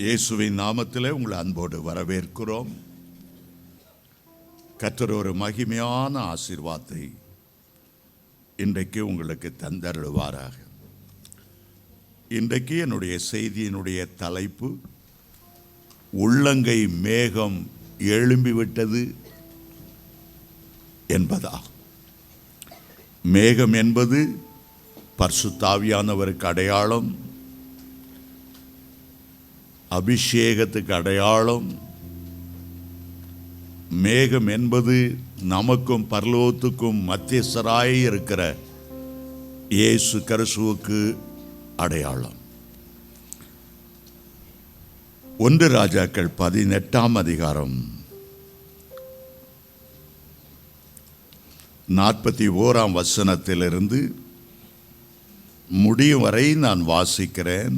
இயேசுவின் நாமத்திலே உங்களை அன்போடு வரவேற்கிறோம். கர்த்தர் ஒரு மகிமையான ஆசீர்வாதத்தை இன்றைக்கு உங்களுக்கு தந்தருள்வாராக. இன்றைக்கு என்னுடைய செய்தியினுடைய தலைப்பு உள்ளங்கை மேகம் எழும்பிவிட்டது என்பதா. மேகம் என்பது பரிசுத்த ஆவியானவருக்கு அடையாளம், அபிஷேகத்துக்கு அடையாளம். மேகம் என்பது நமக்கும் பரலோகத்துக்கும் மத்தியஸ்தராய் இருக்கிற இயேசு கிறிஸ்துவுக்கு அடையாளம். 1 ராஜாக்கள் 18ஆம் அதிகாரம் 41ஆம் வசனத்திலிருந்து முடியும் வரை நான் வாசிக்கிறேன்.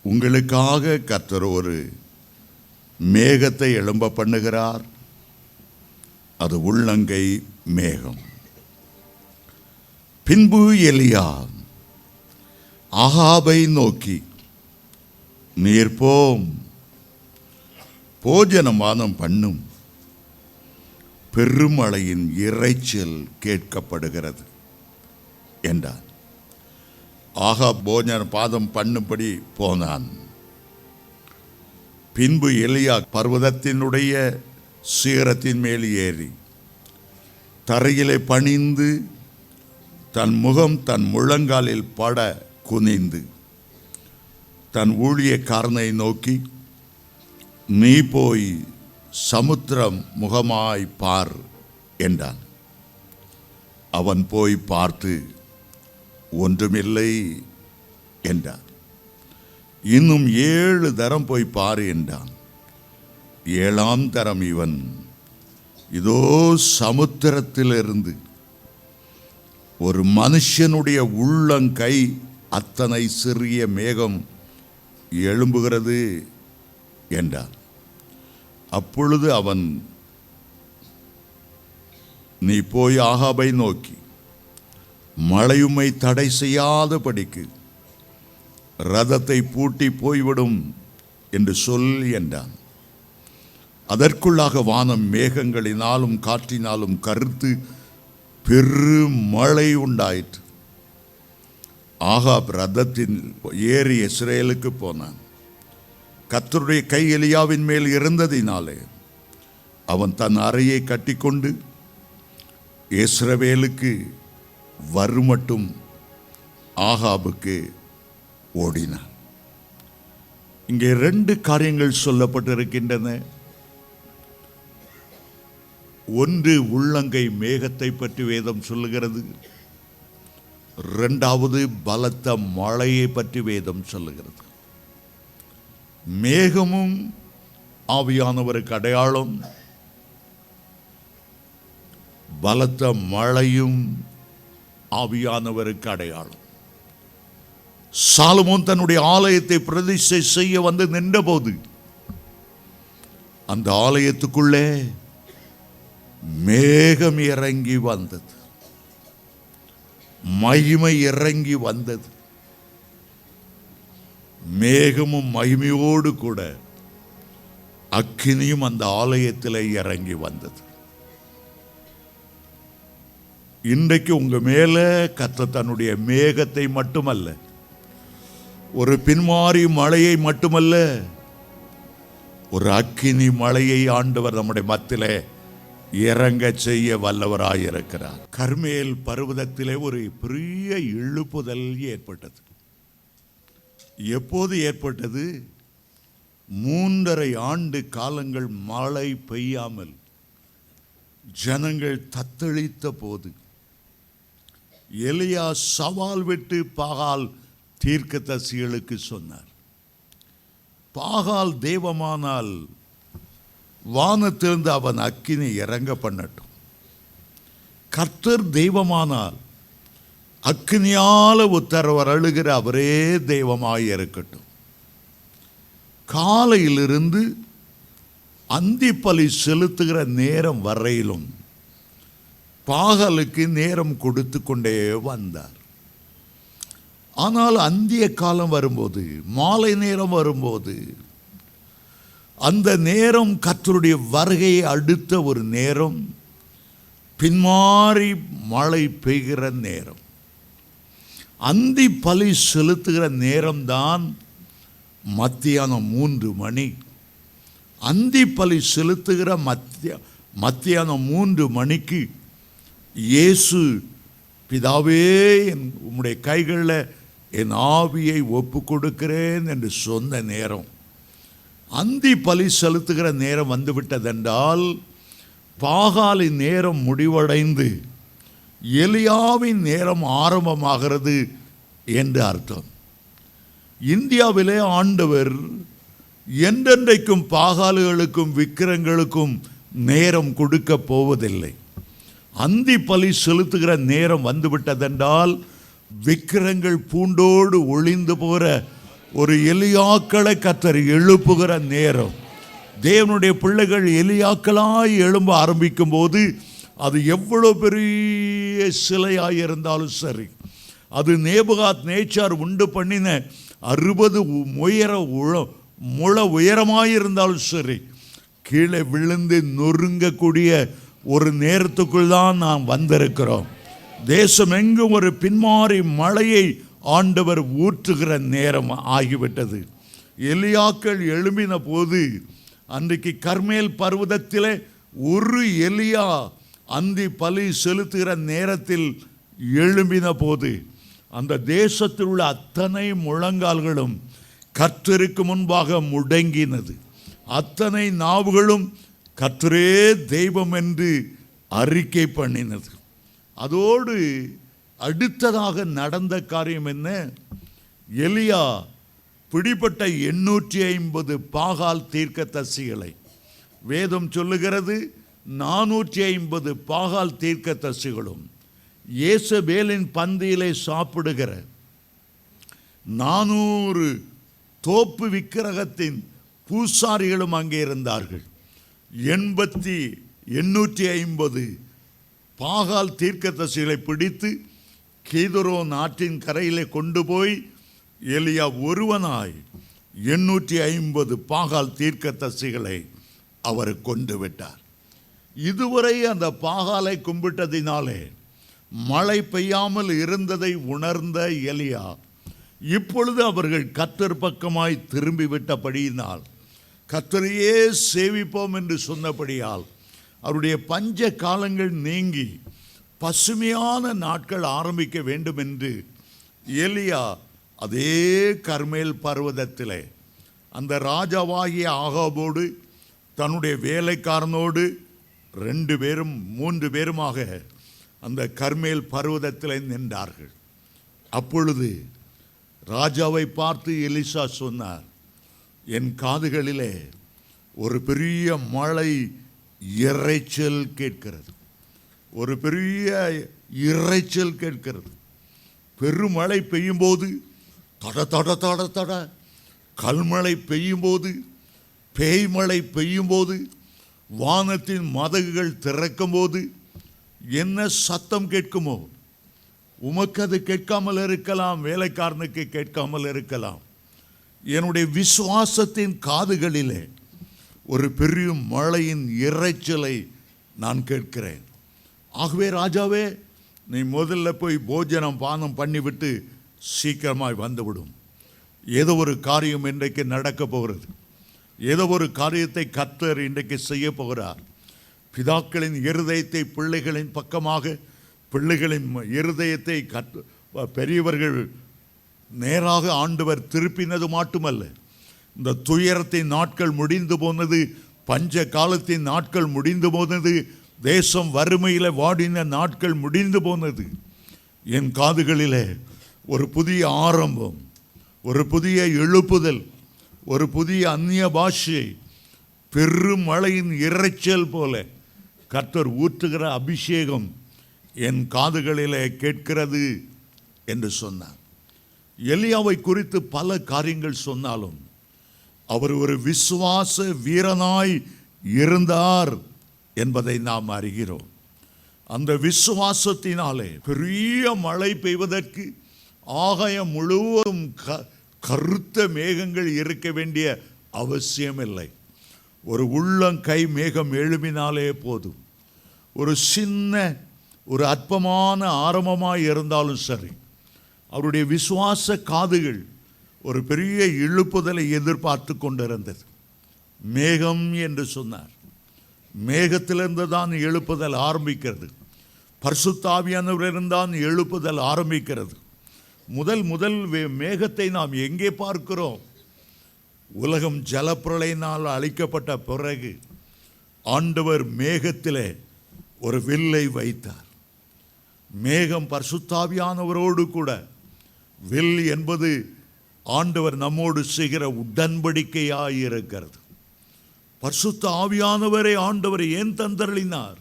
உங்களுக்காக கர்த்தர் ஒரு மேகத்தை எழும்ப பண்ணுகிறார். அது உள்ளங்கை மேகம். பின்பு எலியா ஆகாபை நோக்கி, நீர் போம், போஜனமானம் பண்ணும், பெருமழையின் இரைச்சல் கேட்கப்படுகிறது என்றார். ஆகாப் போஜன பாதம் பண்ணும்படி போனான். பின்பு எலியா பர்வதத்தினுடைய சிகரத்தின் மேல் ஏறி தரையிலே பணிந்து தன் முகம் தன் முழங்காலில் பட குனிந்து தன் ஊழியக்காரனை நோக்கி, நீ போய் சமுத்திரம் முகமாய் பார் என்றான். அவன் போய் பார்த்து ஒன்றுமில்லை என்றார். இன்னும் 7 தரம் போய் பாரு என்றான். 7ஆம் தரம் இவன், இதோ சமுத்திரத்திலிருந்து ஒரு மனுஷனுடைய உள்ளங்கை அத்தனை சிறிய மேகம் எழும்புகிறது என்றார். அப்பொழுது அவன், நீ போய் ஆகாபை நோக்கி, மழையுமை தடை செய்யாதபடிக்கு ரதத்தை பூட்டி போய்விடும் என்று சொல் என்றான். அதற்குள்ளாக வானம் மேகங்களினாலும் காற்றினாலும் கருத்து பெரும் மழை உண்டாயிற்று. ஆகாப் ரதத்தின் ஏறி இஸ்ரேலுக்கு போனான். கர்த்தருடைய கை எலியாவின் மேல் இருந்ததினாலே அவன் தன் அறையை கட்டிக்கொண்டு இஸ்ரவேலுக்கு வருமட்டும் ஆகாபுக்கு ஓடினான். இங்கே 2 காரியங்கள் சொல்லப்பட்டிருக்கின்றன. ஒன்று, உள்ளங்கை மேகத்தை பற்றி வேதம் சொல்லுகிறது. 2வது, பலத்த மழையை பற்றி வேதம் சொல்லுகிறது. மேகமும் ஆவியானவருக்கு அடையாளம், பலத்த மழையும் ஆவியானவருக்கு அடையாளம். சாலமோன் தன்னுடைய ஆலயத்தை பிரதிஷ்டை செய்ய வந்து நின்றபோது அந்த ஆலயத்துக்குள்ளே மேகம் இறங்கி வந்தது, மகிமை இறங்கி வந்தது. மேகமும் மகிமையோடு கூட அக்கினியும் அந்த ஆலயத்தில் இறங்கி வந்தது. இன்றைக்கு உங்க மேல கர்த்தர் தன்னுடைய மேகத்தை மட்டுமல்ல, ஒரு பின்மாறி மழையை மட்டுமல்ல, ஒரு அக்கினி மழையை ஆண்டவர் நம்முடைய மத்தியிலே இறங்க செய்ய வல்லவராயிருக்கிறார். கர்மேல் பர்வதத்திலே ஒரு பெரிய இழுப்புதல் ஏற்பட்டது. எப்போது ஏற்பட்டது? 3½ ஆண்டு காலங்கள் மழை பெய்யாமல் ஜனங்கள் தத்தளித்த போது எலியா சவால் விட்டு பாகால் தீர்க்கதரிசிகளுக்கு சொன்னார். பாகால் தெய்வமானால் வானத்திலிருந்து அவன் அக்கினி இறங்க பண்ணட்டும். கர்த்தர் தெய்வமானால் அக்கினியால உத்தரவர் அழுகிற அவரே தெய்வமாய் இருக்கட்டும். காலையிலிருந்து அந்திப்பலி செலுத்துகிற நேரம் வரையிலும் பாகாலுக்கு நேரம் கொடுத்து கொண்டே வந்தார். ஆனால் அந்திய காலம் வரும்போது, மாலை நேரம் வரும்போது, அந்த நேரம் கர்த்தருடைய வருகையை அடுத்த ஒரு நேரம், பின்மாறி மழை பெய்கிற நேரம், அந்தி பலி செலுத்துகிற நேரம்தான் மத்தியானம் 3 மணி. அந்தி பலி செலுத்துகிற மத்தியானம் 3 மணிக்கு இயேசு, பிதாவே உம்முடைய கைகளில் என் ஆவியை ஒப்பு கொடுக்கிறேன் என்று சொன்ன நேரம், அந்தி பலி செலுத்துகிற நேரம் வந்துவிட்டதென்றால் பாகாலின் நேரம் முடிவடைந்து எலியாவின் நேரம் ஆரம்பமாகிறது என்று அர்த்தம். இந்தியாவிலே ஆண்டவர் என்றென்றைக்கும் பாகாலுகளுக்கும் விக்கிரங்களுக்கும் நேரம் கொடுக்க போவதில்லை. அந்தி பலி செலுத்துகிற நேரம் வந்துவிட்டதென்றால் விக்கிரங்கள் பூண்டோடு ஒளிந்து போகிற ஒரு எலியாக்களை கர்த்தர் எழுப்புகிற நேரம். தேவனுடைய பிள்ளைகள் எலியாக்களாய் எழும்ப ஆரம்பிக்கும் போது அது எவ்வளோ பெரிய சிலையாக இருந்தாலும் சரி, அது நேபுகாத் நேச்சார் உண்டு பண்ணின 60 முழ உயரமாயிருந்தாலும் சரி, கீழே விழுந்து நொறுங்கக்கூடிய ஒரு நேரத்துக்குள் தான் நாம் வந்திருக்கிறோம். தேசம் எங்கும் ஒரு பின்மாறி மழையை ஆண்டவர் ஊற்றுகிற நேரம் ஆகிவிட்டது. எலியாக்கள் எழும்பின போது, அன்றைக்கு கர்மேல் பர்வதத்திலே ஒரு எலியா அந்தி பலி செலுத்துகிற நேரத்தில் எழும்பின போது, அந்த தேசத்தில் உள்ள அத்தனை முழங்கால்களும் கர்த்தருக்கு முன்பாக முடங்கினது. அத்தனை நாவுகளும் கர்த்தரே தெய்வம் என்று அறிக்கை பண்ணினது. அதோடு அடுத்ததாக நடந்த காரியம் என்ன? எலியா பிடிப்பட்ட 850 பாகால் தீர்க்கதரிசிகளை, வேதம் சொல்லுகிறது 450 பாகால் தீர்க்கதரிசிகளும் இயேசபேலின் பந்தியிலே சாப்பிடுகிற 400 தோப்பு விக்கிரகத்தின் பூசாரிகளும் அங்கே இருந்தார்கள். 850 பாகால் தீர்க்கதரிசிகளை பிடித்து கீதரோன் ஆற்றின் கரையிலே கொண்டு போய் எலியா ஒருவனாய் 850 பாகால் தீர்க்கதரிசிகளை அவர் கொண்டு விட்டார். இதுவரை அந்த பாகாலை கும்பிட்டதினாலே மழை பெய்யாமல் இருந்ததை உணர்ந்த எலியா, இப்பொழுது அவர்கள் கர்த்தர் பக்கமாய் திரும்பிவிட்டபடியினால், கர்த்தரையே சேவிப்போம் என்று சொன்னபடியால், அவருடைய பஞ்ச காலங்கள் நீங்கி பசுமையான நாட்கள் ஆரம்பிக்க வேண்டும் என்று எலியா அதே கர்மேல் பர்வதத்திலே அந்த ராஜாவாகிய ஆகாபோடு தன்னுடைய வேலைக்காரனோடு 2 பேரும் 3 பேருமாக அந்த கர்மேல் பர்வதத்தில் நின்றார்கள். அப்பொழுது ராஜாவை பார்த்து எலிசா சொன்னார், என் காதுகளிலே ஒரு பெரிய மழை இரைச்சல் கேட்கிறது, ஒரு பெரிய இரைச்சல் கேட்கிறது. பெருமழை பெய்யும்போது தட தட தட தட, கல்மழை பெய்யும்போது, பேய்மழை பெய்யும்போது, வானத்தின் மதகுகள் திறக்கும்போது என்ன சத்தம் கேட்குமோ, உமக்கு அது கேட்காமல் இருக்கலாம், வேலைக்காரனுக்கு கேட்காமல் இருக்கலாம். என்னுடைய விசுவாசத்தின் காதுகளிலே ஒரு பெரிய மழையின் இரைச்சலை நான் கேட்கிறேன். ஆகவே ராஜாவே, நீ முதல்ல போய் போஜனம் பானம் பண்ணிவிட்டு சீக்கிரமாய் வந்துவிடும். ஏதோ ஒரு காரியம் இன்றைக்கு நடக்க போகிறது. ஏதோ ஒரு காரியத்தை கர்த்தர் இன்றைக்கு செய்ய போகிறார். பிதாக்களின் இருதயத்தை பிள்ளைகளின் பக்கமாக, பிள்ளைகளின் இருதயத்தை பெரியவர்கள் நேராக ஆண்டவர் திருப்பினது மட்டுமல்ல, இந்த துயரத்தின் நாட்கள் முடிந்து போனது, பஞ்ச காலத்தின் நாட்கள் முடிந்து போனது, தேசம் வறுமையில் வாடின நாட்கள் முடிந்து போனது. என் காதுகளிலே ஒரு புதிய ஆரம்பம், ஒரு புதிய எழுப்புதல், ஒரு புதிய அந்நிய பாஷை, பெரும் மழையின் இரைச்சல் போல கர்த்தர் ஊற்றுகிற அபிஷேகம் என் காதுகளிலே கேட்கிறது என்று சொன்னார். எலியாவை குறித்து பல காரியங்கள் சொன்னாலும் அவர் ஒரு விசுவாச வீரனாய் இருந்தார் என்பதை நாம் அறிகிறோம். அந்த விசுவாசத்தினாலே பெரிய மழை பெய்வதற்கு ஆகாயம் முழுவதும் கருத்த மேகங்கள் இருக்க வேண்டிய அவசியம் இல்லை. ஒரு உள்ளங்கை மேகம் எழுப்பினாலே போதும். ஒரு சின்ன ஒரு அற்பமான ஆரம்பமாக இருந்தாலும் சரி, அவருடைய விசுவாச காதுகள் ஒரு பெரிய இழுப்புதலை எதிர்பார்த்து கொண்டிருந்தது. மேகம் என்று சொன்னார். மேகத்திலிருந்து தான் எழுப்புதல் ஆரம்பிக்கிறது. பரிசுத்த ஆவியானவரிலிருந்து தான் எழுப்புதல் ஆரம்பிக்கிறது. முதல் மேகத்தை நாம் எங்கே பார்க்கிறோம்? உலகம் ஜலப்பிரளயினால் அழிக்கப்பட்ட பிறகு ஆண்டவர் மேகத்திலே ஒரு வில்லை வைத்தார். மேகம் பரிசுத்த ஆவியானவரோடு கூட. வில் என்பது ஆண்டவர் நம்மோடு செய்கிற உடன்படிக்கையாய் இருக்கிறது. பரிசுத்த ஆவியானவரை ஆண்டவர் ஏன் தந்தருளினார்?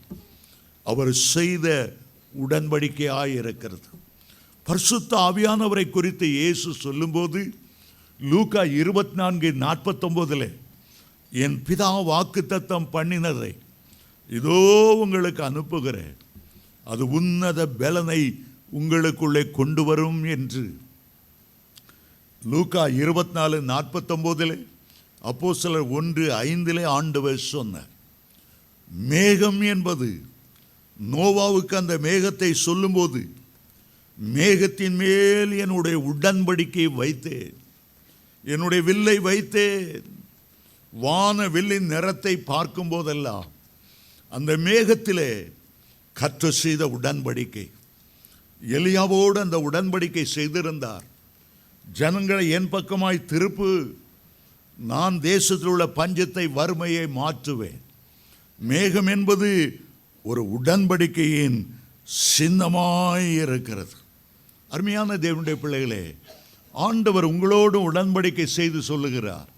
அவர் செய்த உடன்படிக்கையாய் இருக்கிறது. பரிசுத்த ஆவியானவரை குறித்து இயேசு சொல்லும்போது லூக்கா 24:49 என் பிதா வாக்குத்தத்தம் பண்ணினதை இதோ உங்களுக்கு அனுப்புகிறேன், அது உன்னத பலனை உங்களுக்குள்ளே கொண்டு வரும் என்று லூக்கா 24:49 அப்போஸ்தலர் 1:5 ஆண்டவர் சொன்னார். மேகம் என்பது நோவாவுக்கு அந்த மேகத்தை சொல்லும்போது, மேகத்தின் மேல் என்னுடைய உடன்படிக்கை வைத்தேன், என்னுடைய வில்லை வைத்தேன். வான வில்லின் நிறத்தை பார்க்கும் போதெல்லாம் அந்த மேகத்திலே கர்த்தர் செய்த உடன்படிக்கை. எலியாவோடு அந்த உடன்படிக்கை செய்திருந்தார். ஜனங்களை என் பக்கமாய் திருப்பு, நான் தேசத்தில் உள்ள பஞ்சத்தை வறுமையை மாற்றுவேன். மேகம் என்பது ஒரு உடன்படிக்கையின் சின்னமாய் இருக்கிறது. அருமையான தேவனுடைய பிள்ளைகளே, ஆண்டவர் உங்களோடு உடன்படிக்கை செய்து சொல்லுகிறார்,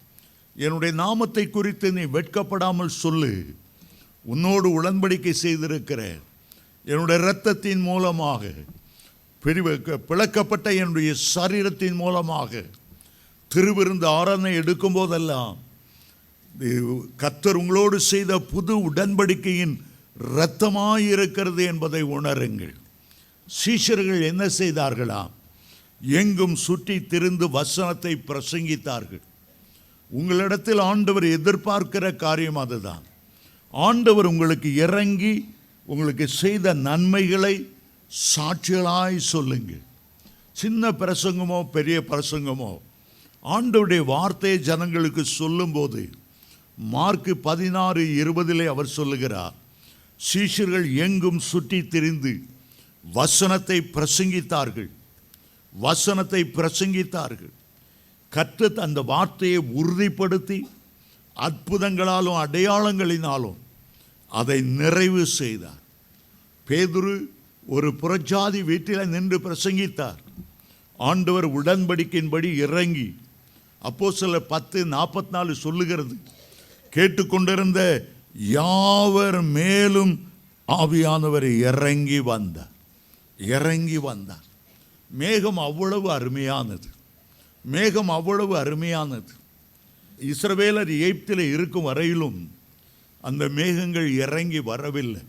என்னுடைய நாமத்தை குறித்து நீ வெட்கப்படாமல் சொல்லு, உன்னோடு உடன்படிக்கை செய்திருக்கிறேன். என்னுடைய இரத்தத்தின் மூலமாக பிளக்கப்பட்ட என்னுடைய சரீரத்தின் மூலமாக திருவிருந்து ஆராதனை எடுக்கும் போதெல்லாம் கர்த்தர் உங்களோடு செய்த புது உடன்படிக்கையின் இரத்தமாயிருக்கிறது என்பதை உணருங்கள். சீஷர்கள் என்ன செய்தார்களாம்? எங்கும் சுற்றி திரிந்து வசனத்தை பிரசங்கித்தார்கள். உங்களிடத்தில் ஆண்டவர் எதிர்பார்க்கிற காரியம் அதுதான். ஆண்டவர் உங்களுக்கு இறங்கி உங்களுக்கு செய்த நன்மைகளை சாட்சிகளாய் சொல்லுங்கள். சின்ன பிரசங்கமோ பெரிய பிரசங்கமோ ஆண்டவருடைய வார்த்தையை ஜனங்களுக்கு சொல்லும்போது மார்க் 16:20 அவர் சொல்லுகிறார், சீஷர்கள் எங்கும் சுற்றி திரிந்து வசனத்தை பிரசங்கித்தார்கள். வசனத்தை பிரசங்கித்தார்கள். கர்த்தர் அந்த வார்த்தையை உறுதிப்படுத்தி அற்புதங்களாலும் அடையாளங்களினாலும் அதை நிறைவு செய்தார். பேதுரு ஒரு புறஜாதி வீட்டில் நின்று பிரசங்கித்தார். ஆண்டவர் உடன்படிக்கையின்படி இறங்கி, அப்போஸ்தலர் 10:44 சொல்லுகிறது, கேட்டுக்கொண்டிருந்த யாவர் மேலும் ஆவியானவர் இறங்கி வந்தார். மேகம் அவ்வளவு அருமையானது. மேகம் அவ்வளவு அருமையானது. இஸ்ரவேலர் எகிப்தில் இருக்கும் வரையிலும் அந்த மேகங்கள் இறங்கி வரவில்லை.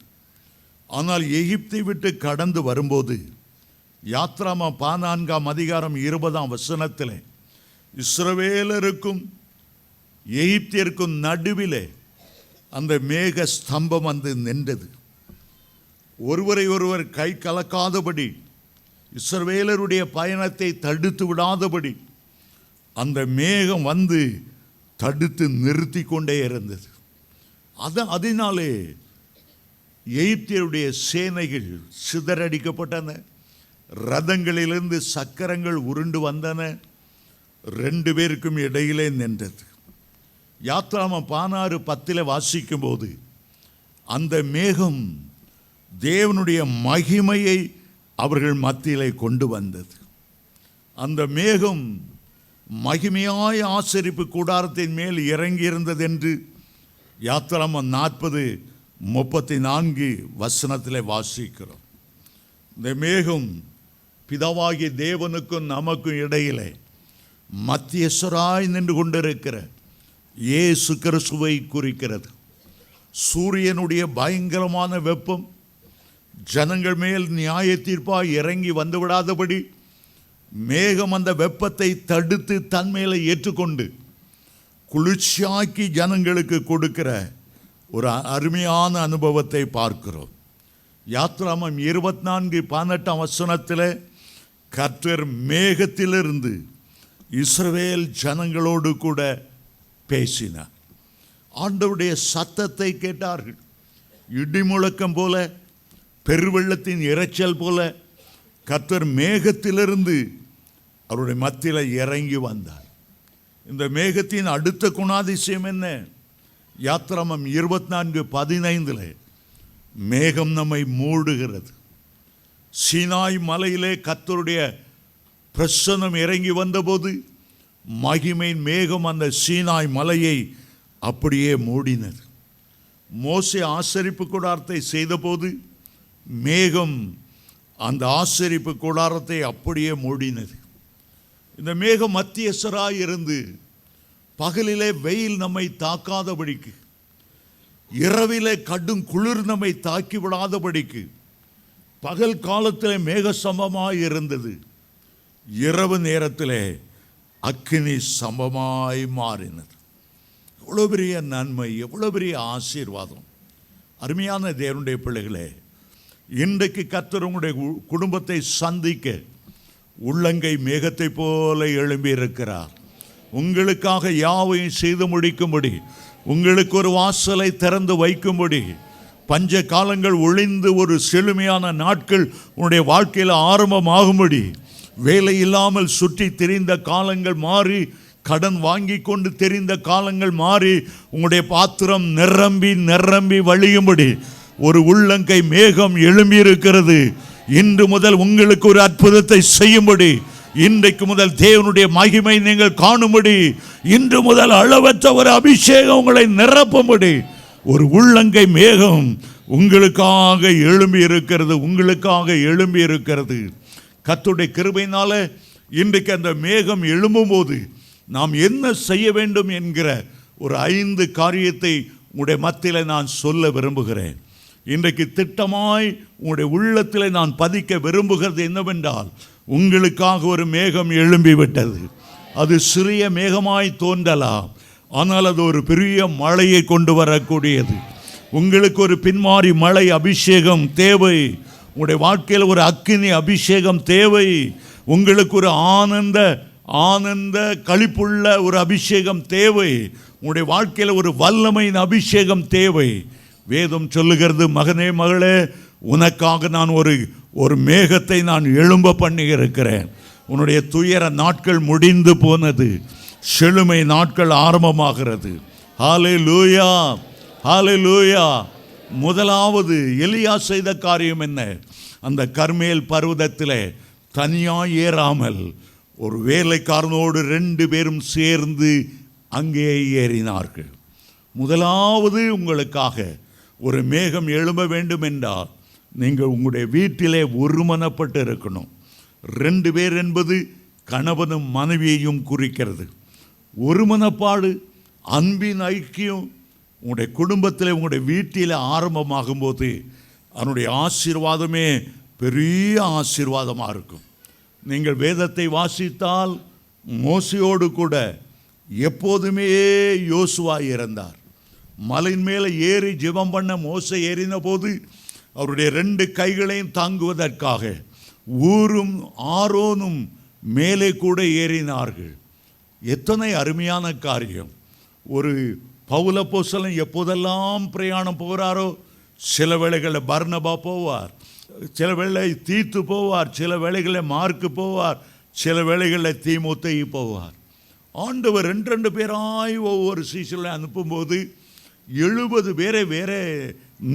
ஆனால் எகிப்தை விட்டு கடந்து வரும்போது யாத்ராமா 14:20 இஸ்ரவேலருக்கும் எகிப்தியருக்கும் நடுவிலே அந்த மேக ஸ்தம்பம் வந்து நின்றது. ஒருவரை ஒருவர் கை கலக்காதபடி, இஸ்ரவேலருடைய பயணத்தை தடுத்து விடாதபடி அந்த மேகம் வந்து தடுத்து நிறுத்தி கொண்டே இருந்தது. அதனாலே எகிப்தியருடைய சேனைகள் சிதறடிக்கப்பட்டன. ரதங்களிலிருந்து சக்கரங்கள் உருண்டு வந்தன. 2 பேருக்கும் இடையிலே நின்றது. யாத்ராமம் 16:10 வாசிக்கும் போது அந்த மேகம் தேவனுடைய மகிமையை அவர்கள் மத்தியிலே கொண்டு வந்தது. அந்த மேகம் மகிமையாய் ஆசரிப்பு கூடாரத்தின் மேல் இறங்கியிருந்தது என்று யாத்ராமம் 40:34 வாசிக்கிறோம். இந்த மேகம் பிதாவாகிய தேவனுக்கும் நமக்கும் இடையிலே மத்தியஸ்தராய் நின்று கொண்டிருக்கிற இயேசு கிறிஸ்துவை குறிக்கிறது. சூரியனுடைய பயங்கரமான வெப்பம் ஜனங்கள் மேல் நியாய தீர்ப்பாய் இறங்கி வந்துவிடாதபடி மேகம் அந்த வெப்பத்தை தடுத்து தன் மேலே ஏற்றுக்கொண்டு குளிர்ச்சியாக்கி ஜனங்களுக்கு கொடுக்கிற ஒரு அருமையான அனுபவத்தை பார்க்கிறோம். யாத்ராமம் 24:18 கர்த்தர் மேகத்திலிருந்து இஸ்ரவேல் ஜனங்களோடு கூட பேசினார். ஆண்டவருடைய சத்தத்தை கேட்டார்கள். இடி முழக்கம் போல, பெருவெள்ளத்தின் இரைச்சல் போல கர்த்தர் மேகத்திலிருந்து அவருடைய மத்தியில் இறங்கி வந்தார். இந்த மேகத்தின் அடுத்த குணாதிசயம் என்ன? யாத்ராமம் 24:15 மேகம் நம்மை மூடுகிறது. சீனாய் மலையிலே கர்த்தருடைய பிரசன்னம் இறங்கி வந்தபோது மகிமையின் மேகம் அந்த சீனாய் மலையை அப்படியே மூடினது. மோசே ஆசரிப்பு கூடாரத்தை செய்தபோது மேகம் அந்த ஆசரிப்பு கூடாரத்தை அப்படியே மூடினது. இந்த மேகம் மத்தியஸ்தராய் இருந்து பகலிலே வெயில் நம்மை தாக்காதபடிக்கு, இரவிலே கடும் குளிர் நம்மை தாக்கி விடாதபடிக்கு பகல் காலத்திலே மேக சமமாய் இருந்தது. இரவு நேரத்திலே அக்கினி சமமாய் மாறினது. எவ்வளோ பெரிய நன்மை, எவ்வளோ பெரிய ஆசீர்வாதம். அருமையான தேவனுடைய பிள்ளைகளே, இன்றைக்கு கர்த்தர் உங்களுடைய குடும்பத்தை சந்திக்க உள்ளங்கை மேகத்தை போல எழும்பி இருக்கிறார். உங்களுக்காக யாவையும் செய்து முடிக்கும்படி, உங்களுக்கு ஒரு வாசலை திறந்து வைக்கும்படி, பஞ்ச காலங்கள் ஒளிந்து ஒரு செழுமையான நாட்கள் உன்னுடைய வாழ்க்கையில் ஆரம்பமாகும்படி, வேலை இல்லாமல் சுற்றி திரிந்த காலங்கள் மாறி, கடன் வாங்கி கொண்டு தெரிந்த காலங்கள் மாறி, உங்களுடைய பாத்திரம் நிரம்பி நிரம்பி வழியும்படி ஒரு உள்ளங்கை மேகம் எழும்பி இருக்கிறது. இன்று முதல் உங்களுக்கு ஒரு அற்புதத்தை செய்யும்படி, இன்றைக்கு முதல் தேவனுடைய மகிமை நீங்கள் காணும்படி, இன்று முதல் அளவற்ற ஒரு அபிஷேகம் உங்களை நிரப்பும்படி ஒரு உள்ளங்கை மேகம் உங்களுக்காக எழும்பி இருக்கிறது, உங்களுக்காக எழும்பி இருக்கிறது. கர்த்தருடைய கிருபையினால இன்றைக்கு அந்த மேகம் எழும்பும் போது நாம் என்ன செய்ய வேண்டும் என்கிற ஒரு 5 காரியத்தை உங்களுடைய மத்தியில் நான் சொல்ல விரும்புகிறேன். இன்றைக்கு திட்டமாய் உங்களுடைய உள்ளத்தில் நான் பதிக்க விரும்புகிறது என்னவென்றால், உங்களுக்காக ஒரு மேகம் எழும்பிவிட்டது. அது சிறிய மேகமாய் தோன்றலாம், ஆனால் அது ஒரு பெரிய மழையை கொண்டு வரக்கூடியது. உங்களுக்கு ஒரு பின்மாறி மழை அபிஷேகம் தேவை. உங்களுடைய வாழ்க்கையில் ஒரு அக்கினி அபிஷேகம் தேவை. உங்களுக்கு ஒரு ஆனந்த களிப்புள்ள ஒரு அபிஷேகம் தேவை. உங்களுடைய வாழ்க்கையில் ஒரு வல்லமையின் அபிஷேகம் தேவை. வேதம் சொல்லுகிறது, மகனே மகளே, உனக்காக நான் ஒரு மேகத்தை நான் எழும்ப பண்ணி இருக்கிறேன். உன்னுடைய துயர நாட்கள் முடிந்து போனது, செழுமை நாட்கள் ஆரம்பமாகிறது. ஹல்லேலூயா, ஹல்லேலூயா. முதலாவது எலியா செய்த காரியம் என்ன? அந்த கர்மேல் பர்வதத்தில் தனியாய் ஏறாமல் ஒரு வேலைக்காரனோடு 2 பேரும் சேர்ந்து அங்கே ஏறினார்கள். முதலாவது உங்களுக்காக ஒரு மேகம் எழும்ப வேண்டும் என்றால் நீங்கள் உங்களுடைய வீட்டிலே ஒருமனப்பட்டு இருக்கணும். 2 பேர் என்பது கணவனும் மனைவியையும் குறிக்கிறது. ஒருமனப்பாடு, அன்பின் ஐக்கியம் உங்களுடைய குடும்பத்தில், உங்களுடைய வீட்டில் ஆரம்பமாகும் போது அதனுடைய ஆசீர்வாதமே பெரிய ஆசீர்வாதமாக இருக்கும். நீங்கள் வேதத்தை வாசித்தால் மோசையோடு கூட எப்போதுமே யோசுவா இருந்தார். மலையின் மேலே ஏறி ஜெபம் பண்ண மோசை ஏறின போது அவருடைய 2 கைகளையும் தாங்குவதற்காக ஊரும் ஆரோனும் மேலே கூட ஏறினார்கள். எத்தனை அருமையான காரியம்! ஒரு பவுல் அப்போஸ்தலன் எப்போதெல்லாம் பிரயாணம் போகிறாரோ, சில வேளைகளில் பர்னபா போவார், சில வேளை தீத்து போவார், சில வேளைகளில் மார்க்கு போவார், சில வேளைகளில் தீமோத்தேயு போவார். ஆண்டவர் 2 பேராய் ஒவ்வொரு சீசனை அனுப்பும்போது 70 பேரை வேற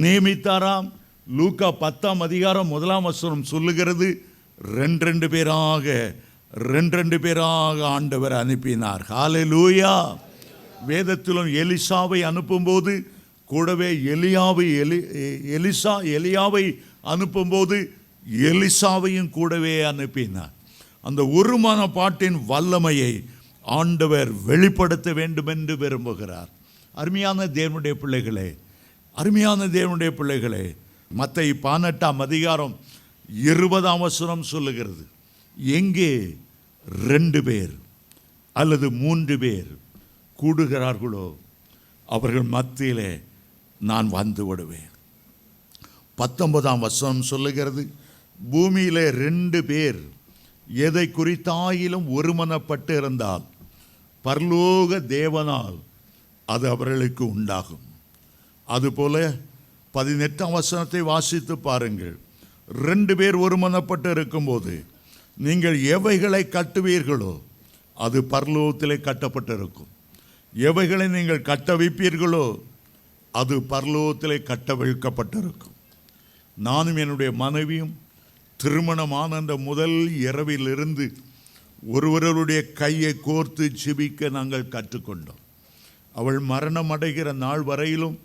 நியமித்தாராம். லூக்கா 10ஆம் அதிகாரம் 1ஆம் வசனம் சொல்லுகிறது, 2 பேராக ஆண்டவர் அனுப்பினார். ஹல்லேலூயா. வேதத்திலும் எலிசாவை அனுப்பும்போது கூடவே எலியாவை அனுப்பும்போது எலிசாவையும் கூடவே அனுப்பினார். அந்த ஒருமனப்பாட்டின் வல்லமையை ஆண்டவர் வெளிப்படுத்த வேண்டும் என்று விரும்புகிறார். அருமையான தேவனுடைய பிள்ளைகளே, மத்தேயு 18ஆம் அதிகாரம் 20ஆம் வசனம் சொல்லுகிறது, எங்கே 2 பேர் அல்லது 3 பேர் கூடுகிறார்களோ அவர்கள் மத்தியிலே நான் வந்து விடுவேன். 19ஆம் வசனம் சொல்லுகிறது, பூமியிலே 2 பேர் எதை குறித்தாயிலும் ஒருமனப்பட்டு இருந்தால் பரலோக தேவனால் அது அவர்களுக்கு உண்டாகும். அதுபோல 18ஆம் வசனத்தை வாசித்து பாருங்கள். 2 பேர் ஒருமனப்பட்டு இருக்கும்போது நீங்கள் எவைகளை கட்டுவீர்களோ அது பரலோகத்திலே கட்டப்பட்டிருக்கும். எவைகளை நீங்கள் கட்ட வைப்பீர்களோ அது பரலோகத்திலே கட்டவிழ்க்கப்பட்டிருக்கும். நானும் என்னுடைய மனைவியும் திருமணமான அந்த முதல் இரவிலிருந்து ஒருவருடைய கையை கோர்த்து ஜெபிக்க நாங்கள் கற்றுக்கொண்டோம். அவள் மரணம் அடைகிற நாள் வரையிலும்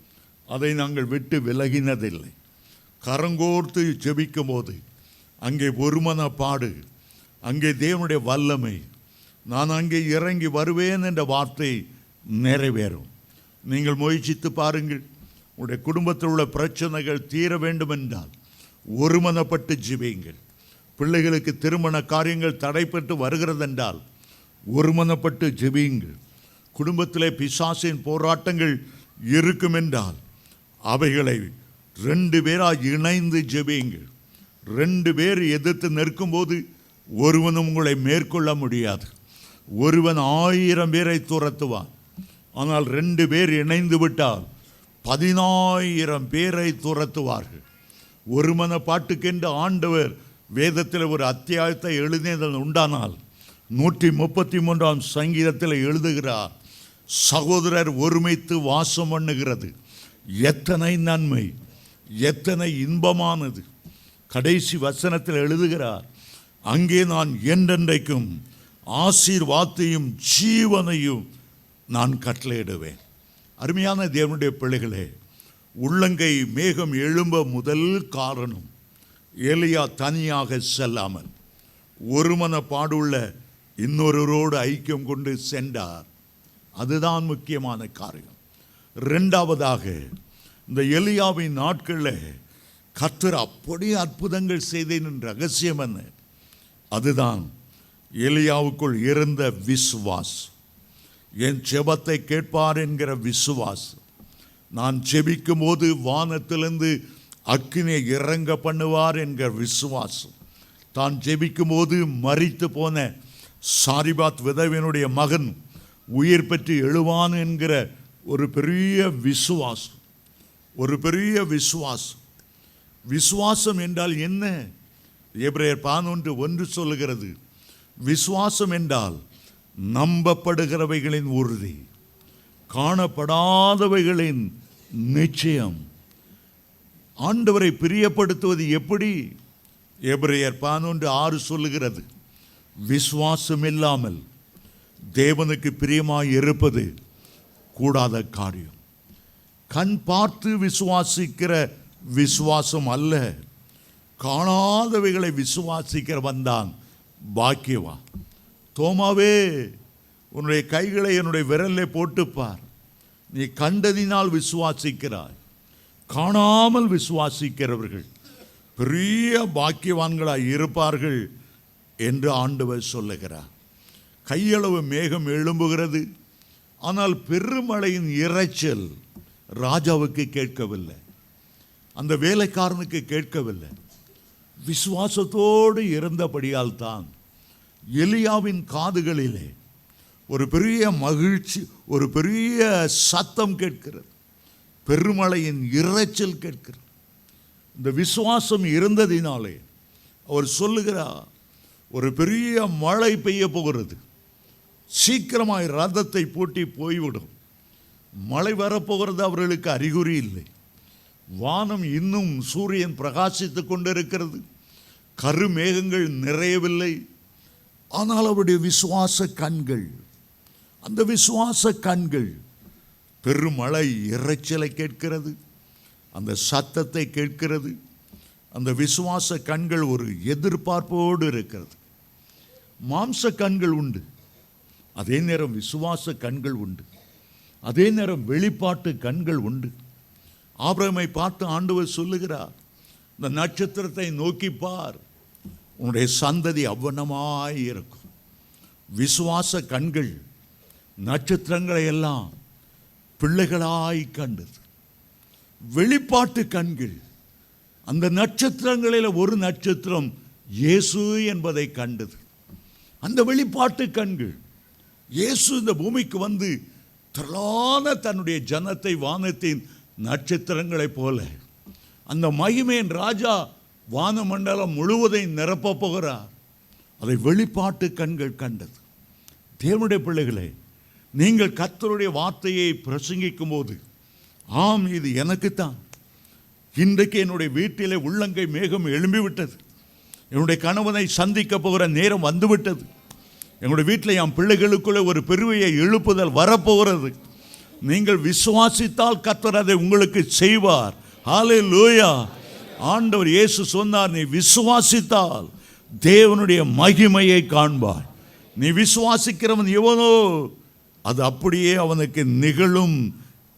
அதை நாங்கள் விட்டு விலகினதில்லை. கரங்கோர்த்து ஜெபிக்கும் போது அங்கே ஒருமனப்பாடு, அங்கே தேவனுடைய வல்லமை, நான் அங்கே இறங்கி வருவேன் என்ற வார்த்தை நிறைவேறும். நீங்கள் முயற்சித்து பாருங்கள். உங்களுடைய குடும்பத்தில் உள்ள பிரச்சனைகள் தீர வேண்டும் என்றால் ஒருமனப்பட்டு ஜெபியுங்கள். பிள்ளைகளுக்கு திருமண காரியங்கள் தடைப்பட்டு வருகிறதென்றால் ஒருமனப்பட்டு ஜெபியுங்கள். குடும்பத்திலே பிசாசின் போராட்டங்கள் இருக்கும் என்றால் அவைகளை 2 பேராக இணைந்து ஜெபியுங்கள். 2 பேர் எதிர்த்து நிற்கும்போது ஒருவனும் உங்களை மேற்கொள்ள முடியாது. ஒருவன் 1000 பேரை துரத்துவான். ஆனால் 2 பேர் இணைந்து விட்டால் 10,000 பேரை துரத்துவார்கள். ஒருமனப்பாட்டுக்கென்று ஆண்டவர் வேதத்தில் ஒரு அத்தியாயத்தை எழுதியது உண்டானால் 133ஆம் சங்கீதத்தில் எழுதுகிறார், சகோதரர் ஒருமித்து வாசம் பண்ணுகிறது எத்தனை நன்மை, எத்தனை இன்பமானது. கடைசி வசனத்தில் எழுதுகிறார், அங்கே நான் என்றென்றைக்கும் ஆசீர்வாதத்தையும் ஜீவனையும் நான் கட்டளையிடுவேன். அருமையான தேவனுடைய பிள்ளைகளே, உள்ளங்கை மேகம் எழும்ப முதல் காரணம் எலியா தனியாக செல்லாமல் ஒருமனப்பாடுள்ள இன்னொருவரோடு ஐக்கியம் கொண்டு சென்றார். அதுதான் முக்கியமான காரியம். 2ஆவதாக, இந்த எலியாவின் நாட்களில் கர்த்தர் அப்படி அற்புதங்கள் செய்தேன் ரகசியம் என்ன? அதுதான் எலியாவுக்குள் இருந்த விசுவாசம். என் ஜெபத்தை கேட்பார் என்கிற விசுவாசம். நான் ஜெபிக்கும் போது வானத்திலிருந்து அக்கினியை இறங்க பண்ணுவார் என்கிற விசுவாசம். தான் ஜெபிக்கும் போது மரித்து போன சாரிபாத் விதவினுடைய மகன் உயிர் பெற்று எழுவான் என்கிற ஒரு பெரிய விசுவாசம். ஒரு பெரிய விசுவாசம். விசுவாசம் என்றால் என்ன? எபிரேயர் 11:1 சொல்லுகிறது, விசுவாசம் என்றால் நம்பப்படுகிறவைகளின் உறுதி, காணப்படாதவைகளின் நிச்சயம். ஆண்டவரை பிரியப்படுத்துவது எப்படி? எபிரேயர் 11:6 சொல்லுகிறது, விசுவாசம் இல்லாமல் தேவனுக்கு பிரியமாய் இருப்பது கூடாத காரியம். கண் பார்த்து விசுவாசிக்கிற விசுவாசம் அல்ல, காணாதவைகளை விசுவாசிக்கிறவன் தான் பாக்கியவான். தோமாவே, உன்னுடைய கைகளை என்னுடைய விரலில் போட்டுப்பார். நீ கண்டதினால் விசுவாசிக்கிறாய். காணாமல் விசுவாசிக்கிறவர்கள் பெரிய பாக்கியவான்களாய் இருப்பார்கள் என்று ஆண்டவர் சொல்லுகிறார். கையளவு மேகம் எழும்புகிறது, ஆனால் பெருமழையின் இரைச்சல் ராஜாவுக்கு கேட்கவில்லை, அந்த வேலைக்காரனுக்கு கேட்கவில்லை. விசுவாசத்தோடு இருந்தபடியால் தான் எலியாவின் காதுகளிலே ஒரு பெரிய மகிழ்ச்சி, ஒரு பெரிய சத்தம் கேட்கிறது, பெருமழையின் இரைச்சல் கேட்கிறது. இந்த விசுவாசம் இருந்ததினாலே அவர் சொல்லுகிறார், ஒரு பெரிய மழை பெய்ய போகிறது, சீக்கிரமாய் ரதத்தை பூட்டி போய்விடும். மழை வரப்போகிறது அவர்களுக்கு அறிகுறி இல்லை. வானம் இன்னும் சூரியன் பிரகாசித்து கொண்டிருக்கிறது, கருமேகங்கள் நிறையவில்லை. ஆனால் அவருடைய விசுவாச கண்கள், அந்த விசுவாச கண்கள் பெருமழை இரைச்சலை கேட்கிறது, அந்த சத்தத்தை கேட்கிறது. அந்த விசுவாச கண்கள் ஒரு எதிர்பார்ப்போடு இருக்கிறது. மாம்ச கண்கள் உண்டு, அதே நேரம் விசுவாச கண்கள் உண்டு, அதே நேரம் வெளிப்பாட்டு கண்கள் உண்டு. ஆபிரகாமை பார்த்து ஆண்டவர் சொல்லுகிறார், இந்த நட்சத்திரத்தை நோக்கி பார், உன்னுடைய சந்ததி அவ்வனமாய் இருக்கும். விசுவாச கண்கள் நட்சத்திரங்களை எல்லாம் பிள்ளைகளாய் கண்டது. வெளிப்பாட்டு கண்கள் அந்த நட்சத்திரங்களில் ஒரு நட்சத்திரம் இயேசு என்பதை கண்டது. அந்த வெளிப்பாட்டு கண்கள் இயேசு இந்த பூமிக்கு வந்து திரளான தன்னுடைய ஜனத்தை வானத்தின் நட்சத்திரங்களைப் போல அந்த மகிமையின் ராஜா வானமண்டலம் முழுவதையும் நிரப்பப் போகிறார். அதை வெளிப்பாட்டு கண்கள் கண்டது. தேவனுடைய பிள்ளைகளே, நீங்கள் கர்த்தருடைய வார்த்தையை பிரசங்கிக்கும் போது, ஆம் இது எனக்குத்தான், இன்றைக்கு என்னுடைய வீட்டிலே உள்ளங்கை மேகம் எழும்பிவிட்டது, என்னுடைய கணவனை சந்திக்க போகிற நேரம் வந்துவிட்டது, என்னுடைய வீட்டில் என் பிள்ளைகளுக்குள்ளே ஒரு பெருமையை எழுப்புதல் வரப்போகிறது, நீங்கள் விசுவாசித்தால் கர்த்தர் அதை உங்களுக்கு செய்வார். ஹல்லேலூயா. ஆண்டவர் இயேசு சொன்னார், நீ விசுவாசித்தால் தேவனுடைய மகிமையை காண்பாய். நீ விசுவாசிக்கிறவன் எவனோ அது அப்படியே அவனுக்கு நிகழும்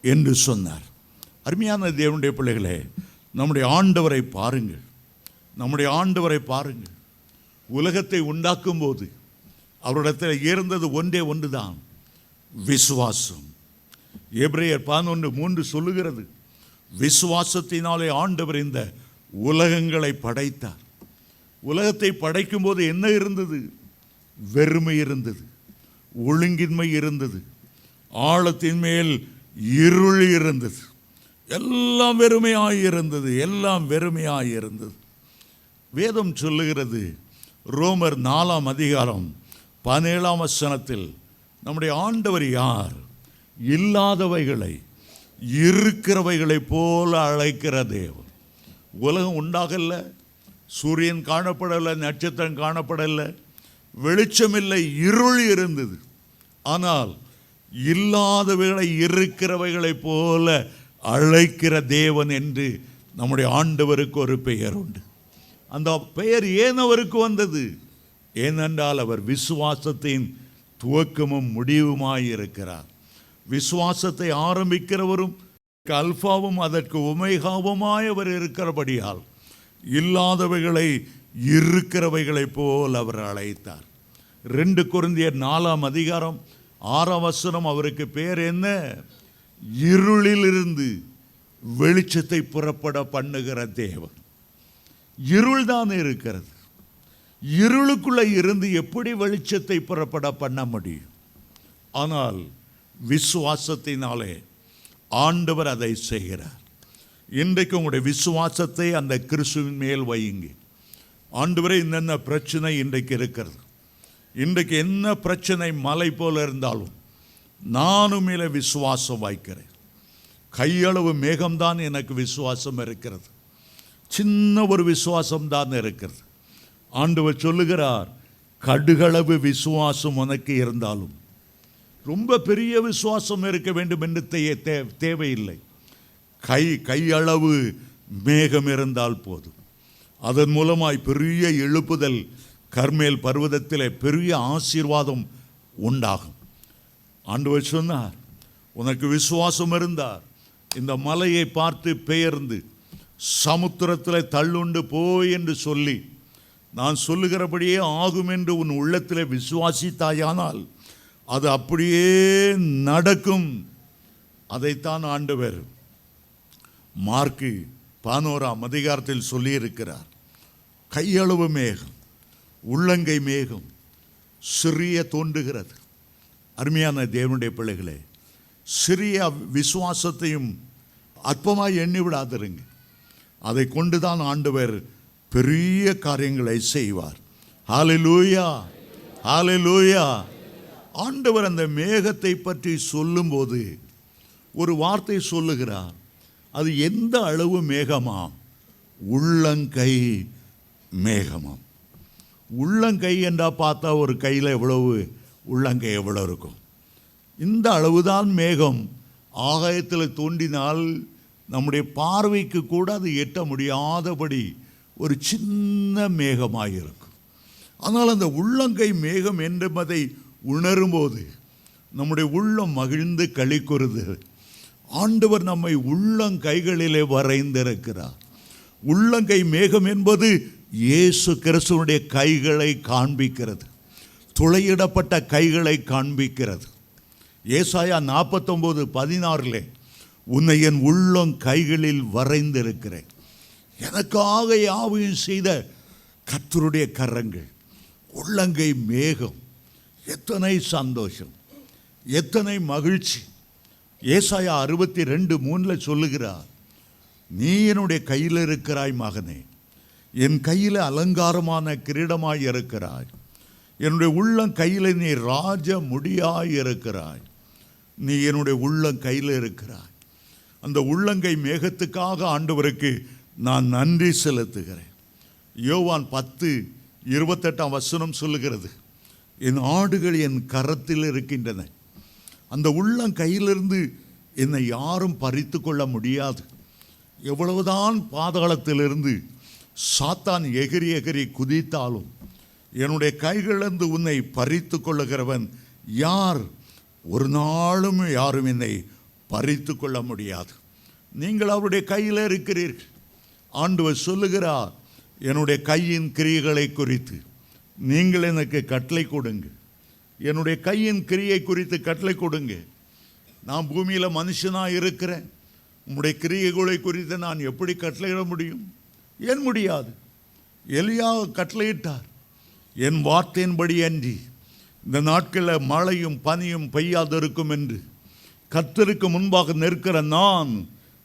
என்று சொன்னார். அருமையான தேவனுடைய பிள்ளைகளே, நம்முடைய ஆண்டவரை பாருங்கள், நம்முடைய ஆண்டவரை பாருங்கள். உலகத்தை உண்டாக்கும் போது அவரிடத்தில் இருந்தது ஒன்றே ஒன்றுதான், விசுவாசம். எபிரேயர் 11:3 சொல்லுகிறது, விசுவாசத்தினாலே ஆண்டவர் இந்த உலகங்களை படைத்தார். உலகத்தை படைக்கும் போது என்ன இருந்தது? வெறுமை இருந்தது, ஒழுங்கின்மை இருந்தது, ஆழத்தின் மேல் இருள் இருந்தது, எல்லாம் வெறுமையாயிருந்தது, எல்லாம் வெறுமையாயிருந்தது. வேதம் சொல்லுகிறது, ரோமர் 4:17 நம்முடைய ஆண்டவர் யார்? இல்லாதவைகளை இருக்கிறவைகளை போல அழைக்கிற தேவன். உலகம் உண்டாகல, சூரியன் காணப்படலை, நட்சத்திரம் காணப்படலை, வெளிச்சமில்லை, இருள் இருந்தது. ஆனால் இல்லாதவைகளை இருக்கிறவைகளை போல அழைக்கிற தேவன் என்று நம்முடைய ஆண்டவருக்கு ஒரு பெயர் உண்டு. அந்த பெயர் ஏன் அவருக்கு வந்தது? ஏனென்றால் அவர் விசுவாசத்தின் துவக்கமும் முடிவுமாயிருக்கிறார். விசுவாசத்தை ஆரம்பிக்கிறவரும் அல்பாவும் அதற்கு ஒமேகாவுமாய் அவர் இருக்கிறபடியால் இல்லாதவைகளை இருக்கிறவைகளை போல் அவர் அழைத்தார். 2 கொரிந்தியர் 4:6 அவருக்கு பேர் என்ன? இருளிலிருந்து வெளிச்சத்தை புறப்பட பண்ணுகிற தேவன். இருள் தான் இருக்கிறது, இருளுக்குள்ள இருந்து எப்படி வெளிச்சத்தை புறப்பட பண்ண முடியும்? ஆனால் விசுவாசத்தினாலே ஆண்டவர் அதை செய்கிறார். இன்றைக்கு உங்களுடைய விசுவாசத்தை அந்த கிறிஸ்துவின் மேல் வையுங்க. ஆண்டவரே, என்னென்ன பிரச்சனை இன்றைக்கு இருக்கிறது, இன்றைக்கு என்ன பிரச்சனை மலை போல இருந்தாலும் நானும் மேலே விசுவாசம் வைக்கிறேன். கையளவு மேகம்தான் எனக்கு விசுவாசம் இருக்கிறது, சின்ன ஒரு விசுவாசம் தான் இருக்கிறது. ஆண்டவர் சொல்லுகிறார், கடுகளவு விசுவாசம் உனக்கு இருந்தாலும், ரொம்ப பெரிய விசுவாசம் இருக்க வேண்டும் என்று தேவையில்லை. கையளவு மேகம் இருந்தால் போதும். அதன் மூலமாய் பெரிய எழுப்புதல் கர்மேல் பர்வதத்தில் பெரிய ஆசீர்வாதம் உண்டாகும். ஆண்டவர் சொன்னார், உனக்கு விசுவாசம் இருந்தார் இந்த மலையை பார்த்து பெயர்ந்து சமுத்திரத்தில் தள்ளுண்டு போய் என்று சொல்லி நான் சொல்லுகிறபடியே ஆகும் என்று உன் உள்ளத்தில் விசுவாசித்தாயானால் அது அப்படியே நடக்கும். அதைத்தான் ஆண்டவர் மார்க்கு 11 சொல்லியிருக்கிறார். கையளவு மேகம், உள்ளங்கை மேகம் சிறிய தோன்றுகிறது. அருமையான தேவனுடைய பிள்ளைகளே, சிறிய விசுவாசத்தையும் அற்பமாய் எண்ணி விடாதிருங்க. அதை கொண்டுதான் ஆண்டவர் பெரிய காரியங்களை செய்வார். ஹல்லேலூயா, ஹல்லேலூயா. ஆண்டவர் அந்த மேகத்தை பற்றி சொல்லும்போது ஒரு வார்த்தை சொல்லுகிறார். அது எந்த அளவு மேகமாம்? உள்ளங்கை மேகமாம். உள்ளங்கை என்றா பார்த்தா ஒரு கையில் எவ்வளவு, உள்ளங்கை எவ்வளோ இருக்கும்? இந்த அளவுதான் மேகம். ஆகாயத்தில் தோன்றினால் நம்முடைய பார்வைக்கு கூட அது எட்ட முடியாதபடி ஒரு சின்ன மேகமாக இருக்கும். ஆனால் அந்த உள்ளங்கை மேகம் என்பதை உணரும்போது நம்முடைய உள்ளம் மகிழ்ந்து களிக்குறது. ஆண்டவர் நம்மை உள்ளங்கைகளிலே வரைந்திருக்கிறார். உள்ளங்கை மேகம் என்பது இயேசு கிறிஸ்துவினுடைய கைகளை காண்பிக்கிறது. துளையிடப்பட்ட கைகளை காண்பிக்கிறது. ஏசாயா 49:16 உன்னை என் உள்ளம் கைகளில் வரைந்திருக்கிறேன். எனக்காக யாவையும் செய்த கர்த்தருடைய கரங்கள், உள்ளங்கை மேகம். எத்தனை சந்தோஷம், எத்தனை மகிழ்ச்சி. ஏசாயா 62:3 சொல்லுகிறார், நீ என்னுடைய கையில் இருக்கிறாய் மகனே, என் கையில் அலங்காரமான கிரீடமாய் இருக்கிறாய், என்னுடைய உள்ளம் கையில் நீ ராஜ முடியாய் இருக்கிறாய், நீ என்னுடைய உள்ளம் கையில் இருக்கிறாய். அந்த உள்ளங்கை மேகத்துக்காக ஆண்டவருக்கு நான் நன்றி செலுத்துகிறேன். யோவான் 10:28 சொல்லுகிறது, என் ஆடுகள் என் கரத்தில் இருக்கின்றன. அந்த உள்ளங்கையிலிருந்து என்னை யாரும் பறித்து கொள்ள முடியாது. எவ்வளவுதான் பாதாளத்திலிருந்து சாத்தான் எகிரி எகிரி குதித்தாலும் என்னுடைய கைகளிலிருந்து உன்னை பறித்து கொள்ளுகிறவன் யார்? ஒரு நாளும் யாரும் என்னை பறித்து கொள்ள முடியாது. நீங்கள் அவருடைய கையில் இருக்கிறீர்கள். ஆண்டவர் சொல்லுகிறார், என்னுடைய கையின் கிரியைகளை குறித்து நீங்கள் எனக்கு கட்டளை கொடுங்க. என்னுடைய கையின் கிரியை குறித்து கட்டளை கொடுங்க. நான் பூமியில் மனுஷனாக இருக்கிறேன், உம்முடைய கிரியைகளை குறித்து நான் எப்படி கட்டளையிட முடியும்? ஏன் முடியாது? எலியா கட்டளையிட்டார், என் வார்த்தையின்படி அன்றி இந்த நாட்களில் மழையும் பனியும் பெய்யாதிருக்கும் என்று கர்த்தருக்கு முன்பாக நிற்கிற நான்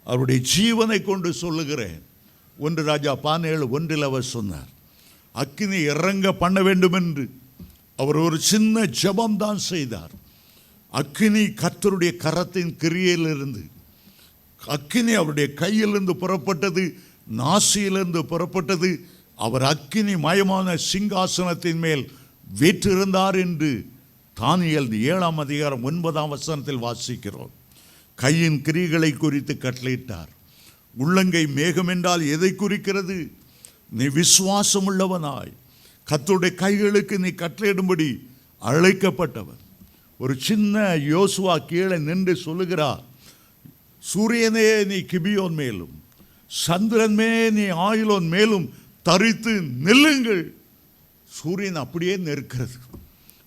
அவருடைய ஜீவனை கொண்டு சொல்லுகிறேன். 1 ராஜா 17:1 அவர் சொன்னார், அக்கினி இறங்க பண்ண வேண்டும் என்று அவர் ஒரு சின்ன ஜெபம் தான் செய்தார். அக்கினி கர்த்தருடைய கரத்தின் கிரியையிலிருந்து, அக்கினி அவருடைய கையிலிருந்து புறப்பட்டது, நாசியிலிருந்து புறப்பட்டது. அவர் அக்கினி மயமான சிங்காசனத்தின் மேல் வீற்றிருந்தார் என்று தானியேல் 7:9 வாசிக்கிறோம். கையின் கிரியைகளை குறித்து கட்டளையிட்டார். உள்ளங்கை மேகம் என்றால் எதை குறிக்கிறது? நீ விசுவாசம் உள்ளவனாய் கர்த்தருடைய கைகளுக்கு நீ கட்டளையிடும்படி அழைக்கப்பட்டவர். ஒரு சின்ன யோசுவா கீழே நின்று சொல்லுகிறார், சூரியனே நீ கிபியோன் மேலும், சந்திரனே நீ ஆயிலோன் மேலும் தரித்து நில்லுங்கள். சூரியன் அப்படியே நிற்கிறது.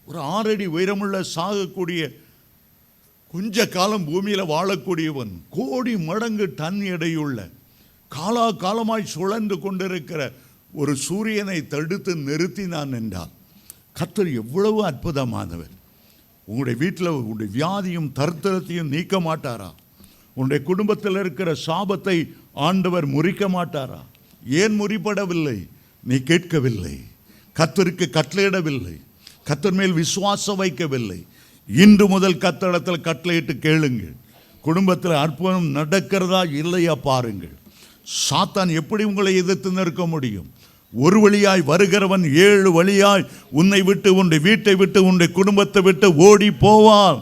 ஒரு 6 அடி உயரமுள்ள சாகக்கூடிய கொஞ்ச காலம் பூமியில் வாழக்கூடியவன், கோடி மடங்கு டன் எடையுள்ள காலா காலமாய் சுழன்று கொண்டிருக்கிற ஒரு சூரியனை தடுத்து நிறுத்தினான் என்றால் கர்த்தர் எவ்வளவு அற்புதமானவர். உங்களுடைய வீட்டில் உங்களுடைய வியாதியும் தரித்திரத்தையும் நீக்க மாட்டாரா? உங்களுடைய குடும்பத்தில் இருக்கிற சாபத்தை ஆண்டவர் முறிக்க மாட்டாரா? ஏன் முறிப்படவில்லை? நீ கேட்கவில்லை, கர்த்தருக்கு கட்டளையிடவில்லை, கர்த்தர் மேல் விசுவாசம் வைக்கவில்லை. இன்று முதல் கர்த்தரிடத்தில் கட்டளையிட்டு கேளுங்கள். குடும்பத்தில் அற்புதம் நடக்கிறதா இல்லையா பாருங்கள். சாத்தான் எப்படி உங்களை எதிர்த்து நிற்க முடியும்? ஒரு வழியாய் வருகிறவன் 7 வழியாய் உன்னை விட்டு, உன்னுடைய வீட்டை விட்டு, உன்னுடைய குடும்பத்தை விட்டு ஓடி போவான்.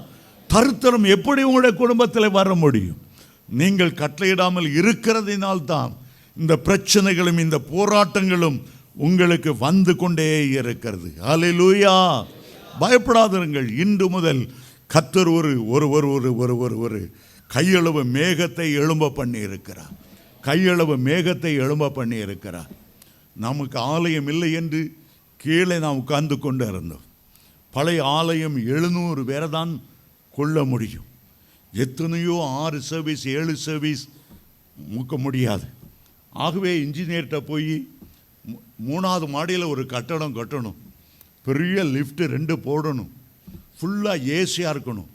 தரித்திரம் எப்படி உங்களுடைய குடும்பத்தில் வர முடியும்? நீங்கள் கட்டளையிடாமல் இருக்கிறதினால்தான் இந்த பிரச்சனைகளும் இந்த போராட்டங்களும் உங்களுக்கு வந்து கொண்டே இருக்கிறது. ஹல்லேலூயா! பயப்படாதிருங்கள். இன்று முதல் கர்த்தர் ஒரு ஒரு ஒரு ஒரு ஒரு ஒரு ஒரு கையளவு மேகத்தை எழும்ப பண்ணி இருக்கிறார். கையளவு மேகத்தை எழும்ப பண்ணி இருக்கிறார். நமக்கு ஆலயம் இல்லை என்று கீழே நாம் உட்கார்ந்து கொண்டு இருந்தோம். பழைய ஆலயம் 700 பேரை தான் கொள்ள முடியும். எத்தனையோ 6 சர்வீஸ் 7 சர்வீஸ் முக்க முடியாது. ஆகவே இன்ஜினியர்கிட்ட போய் 3வது மாடியில் ஒரு கட்டடம் கட்டணும், பெரிய லிஃப்ட்டு 2 போடணும், ஃபுல்லாக ஏசியாக இருக்கணும்.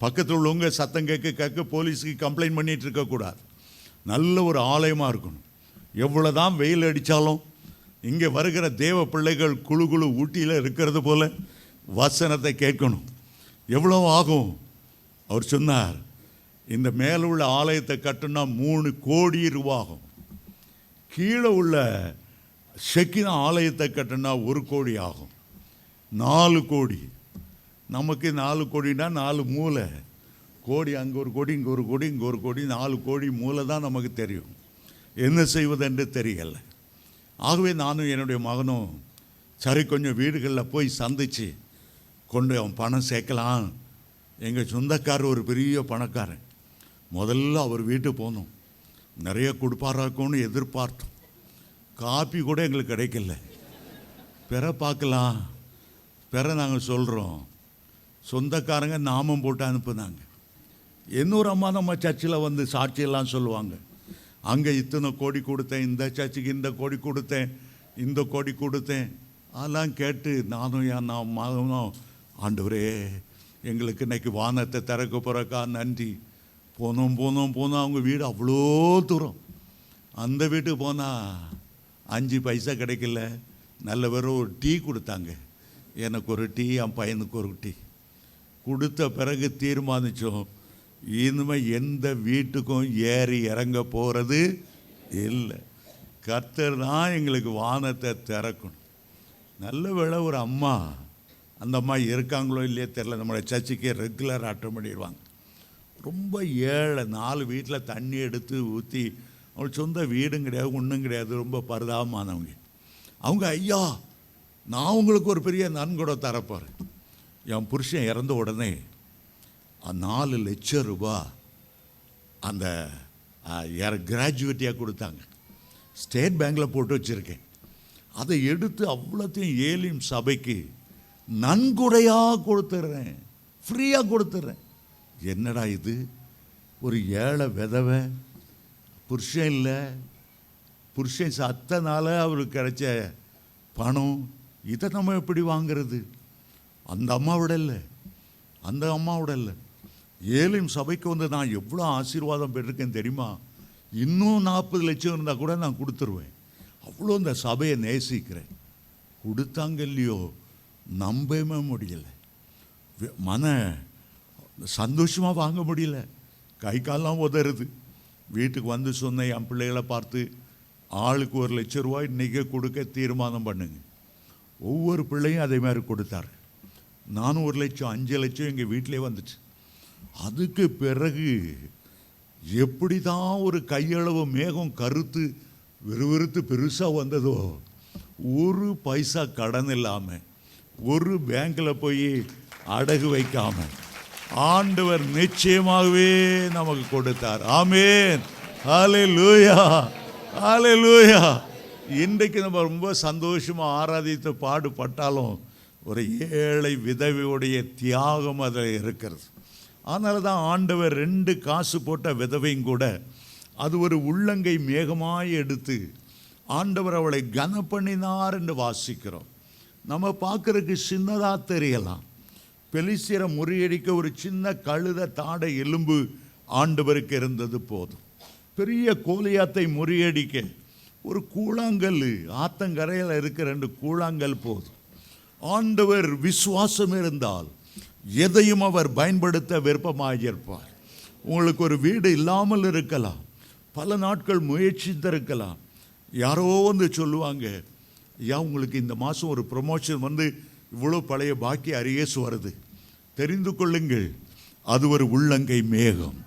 பக்கத்தில் உள்ளவங்க சத்தம் கேட்க போலீஸுக்கு கம்ப்ளைண்ட் பண்ணிகிட்டு இருக்கக்கூடாது. நல்ல ஒரு ஆலயமாக இருக்கணும். எவ்வளோ தான் வெயில் அடித்தாலும் இங்கே வருகிற தேவ பிள்ளைகள் குழு குழு ஊட்டியில் இருக்கிறது போல் வசனத்தை கேட்கணும். எவ்வளோ ஆகும்? அவர் சொன்னார், இந்த மேலே உள்ள ஆலயத்தை கட்டுனா 3 கோடி ரூபாகும். கீழே உள்ள ஷெக்கினா ஆலயத்தை கட்டுனா 1 கோடி ஆகும். 4 கோடி. நமக்கு 4 கோடினா 4 மூலை. கோடி அங்கே 1 கோடி, இங்கே 1 கோடி, இங்கே 1 கோடி, 4 கோடி மூலை தான் நமக்கு தெரியும். என்ன செய்வதென்று தெரியல. ஆகவே நானும் என்னுடைய மகனும் சரி கொஞ்சம் வீடுகளில் போய் சந்தித்து கொண்டு அவன் பணம் சேர்க்கலாம். எங்கள் சொந்தக்காரர் ஒரு பெரிய பணக்காரன். முதல்ல அவர் வீட்டுக்கு போனோம். நிறைய கொடுப்பாராக்கும்னு எதிர்பார்த்தோம். காப்பி கூட எங்களுக்கு கிடைக்கல. பிற பார்க்கலாம். பிற நாங்கள் சொல்கிறோம், சொந்தக்காரங்க நாமம் போட்டு அனுப்புனாங்க. இன்னொரு அம்மா நம்ம சர்ச்சில் வந்து சாட்சியெல்லாம் சொல்லுவாங்க, அங்கே இத்தனை கோடி கொடுத்தேன், இந்த சர்ச்சுக்கு இந்த கோடி கொடுத்தேன், இந்த கோடி கொடுத்தேன். அதெல்லாம் கேட்டு நானும் என் மகனும், ஆண்டவரே எங்களுக்கு இன்னைக்கு வானத்தை திறக்க போகிறக்கா நன்றி. போனோம் அவங்க வீடு அவ்வளோ தூரம். அந்த வீட்டுக்கு போனால் 5 பைசா கிடைக்கல, நல்ல வெறும் ஒரு டீ கொடுத்தாங்க. எனக்கு ஒரு டீ, என் பையனுக்கு ஒரு டீ கொடுத்த பிறகு தீர்மானித்தோம், இனிமேல் எந்த வீட்டுக்கும் ஏறி இறங்க போகிறது இல்லை. கர்த்தர் தான் எங்களுக்கு வானத்தை திறக்கணும். நல்ல வேளை ஒரு அம்மா, அந்த அம்மா இருக்காங்களோ இல்லையே தெரில, நம்மளோட சர்ச்சுக்கே ரெகுலர் அட்டன் பண்ணிடுவாங்க. ரொம்ப ஏழை, 4 வீட்டில் தண்ணி எடுத்து ஊற்றி, அவங்களுக்கு சொந்த வீடும் கிடையாது, ஒன்றும் கிடையாது, ரொம்ப பரிதாபமானவங்க. அவங்க, ஐயா நான் உங்களுக்கு ஒரு பெரிய நன்கொடை தரப்போகிறேன். என் புருஷன் இறந்த உடனே 4 லட்சம் ரூபாய் அந்த கிராஜுவேட்டியாக கொடுத்தாங்க. ஸ்டேட் பேங்கில் போட்டு வச்சுருக்கேன். அதை எடுத்து அவ்வளோத்தையும் ஏலிம் சபைக்கு நன்கொடையாக கொடுத்துட்றேன், ஃப்ரீயாக கொடுத்துட்றேன். என்னடா இது, ஒரு ஏழை விதவை, புருஷன் இல்லை, புருஷன் சத்தனால அவருக்கு கிடைச்ச பணம், இதை நம்ம எப்படி வாங்கிறது? அந்த அம்மாவோட இல்லை. ஏலிம் சபைக்கு வந்து நான் எவ்வளோ ஆசீர்வாதம் பெற்றிருக்கேன் தெரியுமா? இன்னும் 40 லட்சம் இருந்தால் கூட நான் கொடுத்துருவேன். அவ்வளோ இந்த சபையை நேசிக்கிறேன். கொடுத்தாங்க இல்லையோ, நம்பவே முடியலை. மன சந்தோஷமாக வாங்க முடியல, கை காலெலாம் உதறுது. வீட்டுக்கு வந்து சொன்னேன், என் பிள்ளைகளை பார்த்து, ஆளுக்கு 1 லட்சம் ரூபாய் இன்றைக்கே கொடுக்க தீர்மானம் பண்ணுங்க. ஒவ்வொரு பிள்ளையும் அதே மாதிரி கொடுத்தாரு. நானும் 1 லட்சம் 5 லட்சம் எங்கள் வீட்டிலே வந்துச்சு. அதுக்கு பிறகு எப்படி தான் ஒரு கையளவு மேகம் கருத்து விறுவிறுத்து பெருசாக வந்ததோ, 1 பைசா கடன் இல்லாமல், ஒரு பேங்கில் போய் அடகு வைக்காமல் ஆண்டவர் நிச்சயமாகவே நமக்கு கொடுத்தார். ஆமென், ஹல்லேலூயா, ஹல்லேலூயா. இன்றைக்கு நம்ம ரொம்ப சந்தோஷமாக ஆராதித்து பாடுபட்டாலும் ஒரு ஏழை விதவையுடைய தியாகம் அதில் இருக்கிறது. அதனால தான் ஆண்டவர் 2 காசு போட்ட விதவையும் கூட அது ஒரு உள்ளங்கை மேகமாய் எடுத்து ஆண்டவர் அவளை கனப்பண்ணினார் என்று வாசிக்கிறோம். நம்ம பார்க்குறதுக்கு சின்னதாக தெரியலாம். பெலிஸ்தியரை முறியடிக்க ஒரு சின்ன கழுத தாடை எலும்பு ஆண்டவருக்கு இருந்தது போதும். பெரிய கோலியாத்தை முறியடிக்க ஒரு கூழாங்கல், ஆத்தங்கரையில் இருக்கிற 2 கூழாங்கல் போதும். ஆண்டவர் விசுவாசம் இருந்தால் எதையும் அவர் பயன்படுத்த விருப்பமாயிருப்பார். உங்களுக்கு ஒரு வீடு இல்லாமல் இருக்கலாம், பல நாட்கள் முயற்சித்திருக்கலாம். யாரோ வந்து சொல்லுவாங்க, ஐயா உங்களுக்கு இந்த மாதம் ஒரு ப்ரொமோஷன் வந்து இவ்வளோ பழைய பாக்கி அரியேசு வருது, தெரிந்து கொள்ளுங்கள், அது ஒரு உள்ளங்கை மேகம்,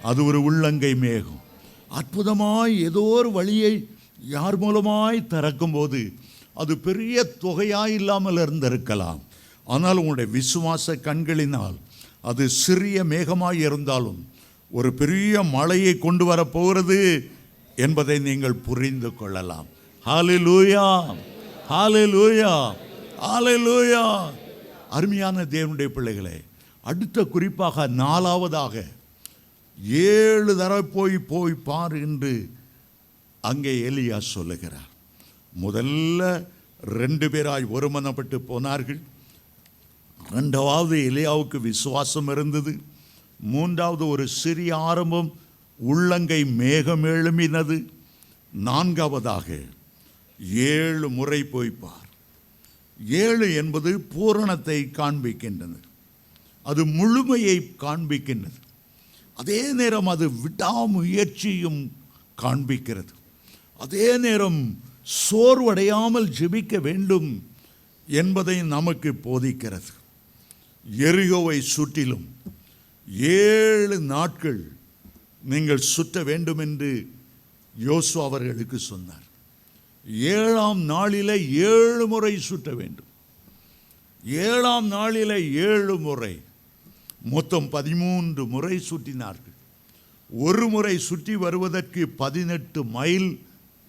அது ஒரு உள்ளங்கை மேகம். அற்புதமாய் ஏதோ ஒரு வழியை யார் மூலமாய் திறக்கும்போது அது பெரிய தொகையாய் இல்லாமல் இருந்திருக்கலாம். ஆனால் உங்களுடைய விசுவாச கண்களினால் அது சிறிய மேகமாய் இருந்தாலும் ஒரு பெரிய மழையை கொண்டு வரப்போகிறது என்பதை நீங்கள் புரிந்து கொள்ளலாம். ஹல்லேலூயா, ஹல்லேலூயா, ஹல்லேலூயா. அருமையான தேவனுடைய பிள்ளைகளே, அடுத்த குறிப்பாக 4வதாக 7 தடவை போய் பார் என்று அங்கே எலியா சொல்லுகிறார். முதல்ல 2 பேராய் ஒருமனப்பட்டு போனார்கள். 2வது எலியாவுக்கு விசுவாசம் இருந்தது. 3வது ஒரு சிறிய ஆரம்பம், உள்ளங்கை மேகம் எழும்பினது. 4வதாக 7 முறை போய்ப்பார். 7 என்பது பூரணத்தை காண்பிக்கின்றது, அது முழுமையை காண்பிக்கின்றது. அதே நேரம் அது விடாமுயற்சியும் காண்பிக்கிறது. அதே நேரம் சோர்வடையாமல் ஜெபிக்க வேண்டும் என்பதை நமக்கு போதிக்கிறது. எரிகோவை சுற்றிலும் 7 நாட்கள் நீங்கள் சுற்ற வேண்டும் என்று யோசுவா அவர்களுக்கு சொன்னார். 7ஆம் நாளில் 7 முறை சுற்ற வேண்டும். 7ஆம் நாளில் 7 முறை, மொத்தம் 13 முறை சுற்றினார்கள். ஒரு முறை சுற்றி வருவதற்கு 18 மைல்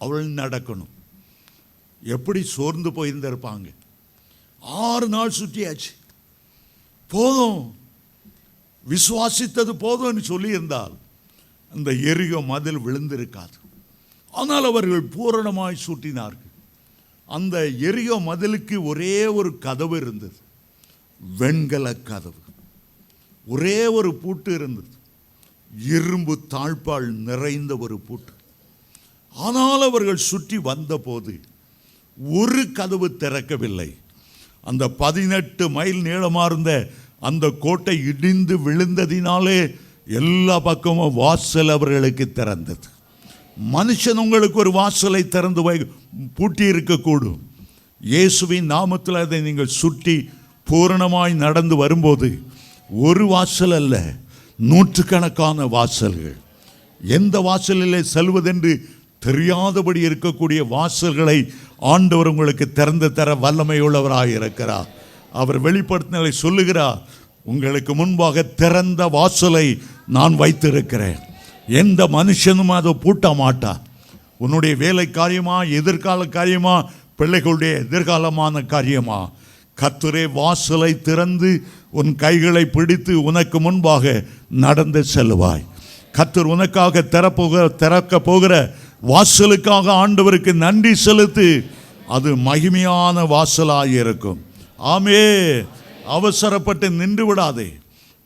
அவள் நடக்கணும். எப்படி சோர்ந்து போயிருந்திருப்பாங்க. 6 நாள் சுற்றியாச்சு. போதும், விசுவாசித்தது போதும்னு சொல்லியிருந்தால் அந்த எரிகோ மதில் விழுந்திருக்காது. ஆனால் அவர்கள் பூரணமாய் சுற்றினார்கள். அந்த எரிகோ மதிலுக்கு ஒரே ஒரு கதவு இருந்தது, வெண்கல கதவு. ஒரே ஒரு பூட்டு இருந்தது, இரும்பு தாழ்பால் நிறைந்த ஒரு பூட்டு. ஆனால் அவர்கள் சுற்றி வந்தபோது ஒரு கதவு திறக்கவில்லை. அந்த 18 மைல் நீளமார்ந்த அந்த கோட்டை இடிந்து விழுந்ததினாலே எல்லா பக்கமும் வாசல் அவர்களுக்கு திறந்தது. மனுஷன் உங்களுக்கு ஒரு வாசலை திறந்து பூட்டி இருக்கக்கூடும். இயேசுவின் நாமத்தில் அதை நீங்கள் சுற்றி பூரணமாய் நடந்து வரும்போது ஒரு வாசல் அல்ல, நூற்றுக்கணக்கான வாசல்கள். எந்த வாசலிலே செல்வதென்று தெரியாதபடி இருக்கக்கூடிய வாசல்களை ஆண்டவர் உங்களுக்கு திறந்து தர வல்லமை உள்ளவராக இருக்கிறார். அவர் வெளிப்படுத்தினதை சொல்லுகிறார், உங்களுக்கு முன்பாக திறந்த வாசலை நான் வைத்திருக்கிறேன், எந்த மனுஷனும் அதை பூட்ட மாட்டான். உன்னுடைய வேலை காரியமா, எதிர்கால காரியமா, பிள்ளைகளுடைய எதிர்காலமான காரியமா, கர்த்தரே வாசலை திறந்து உன் கைகளை பிடித்து உனக்கு முன்பாக நடந்து செல்வாய். கர்த்தர் உனக்காக திறக்க போகிற வாசலுக்காக ஆண்டவருக்கு நன்றி செலுத்து. அது மகிமையான வாசலாக இருக்கும். ஆமே, அவசரப்பட்டு நின்று விடாதே.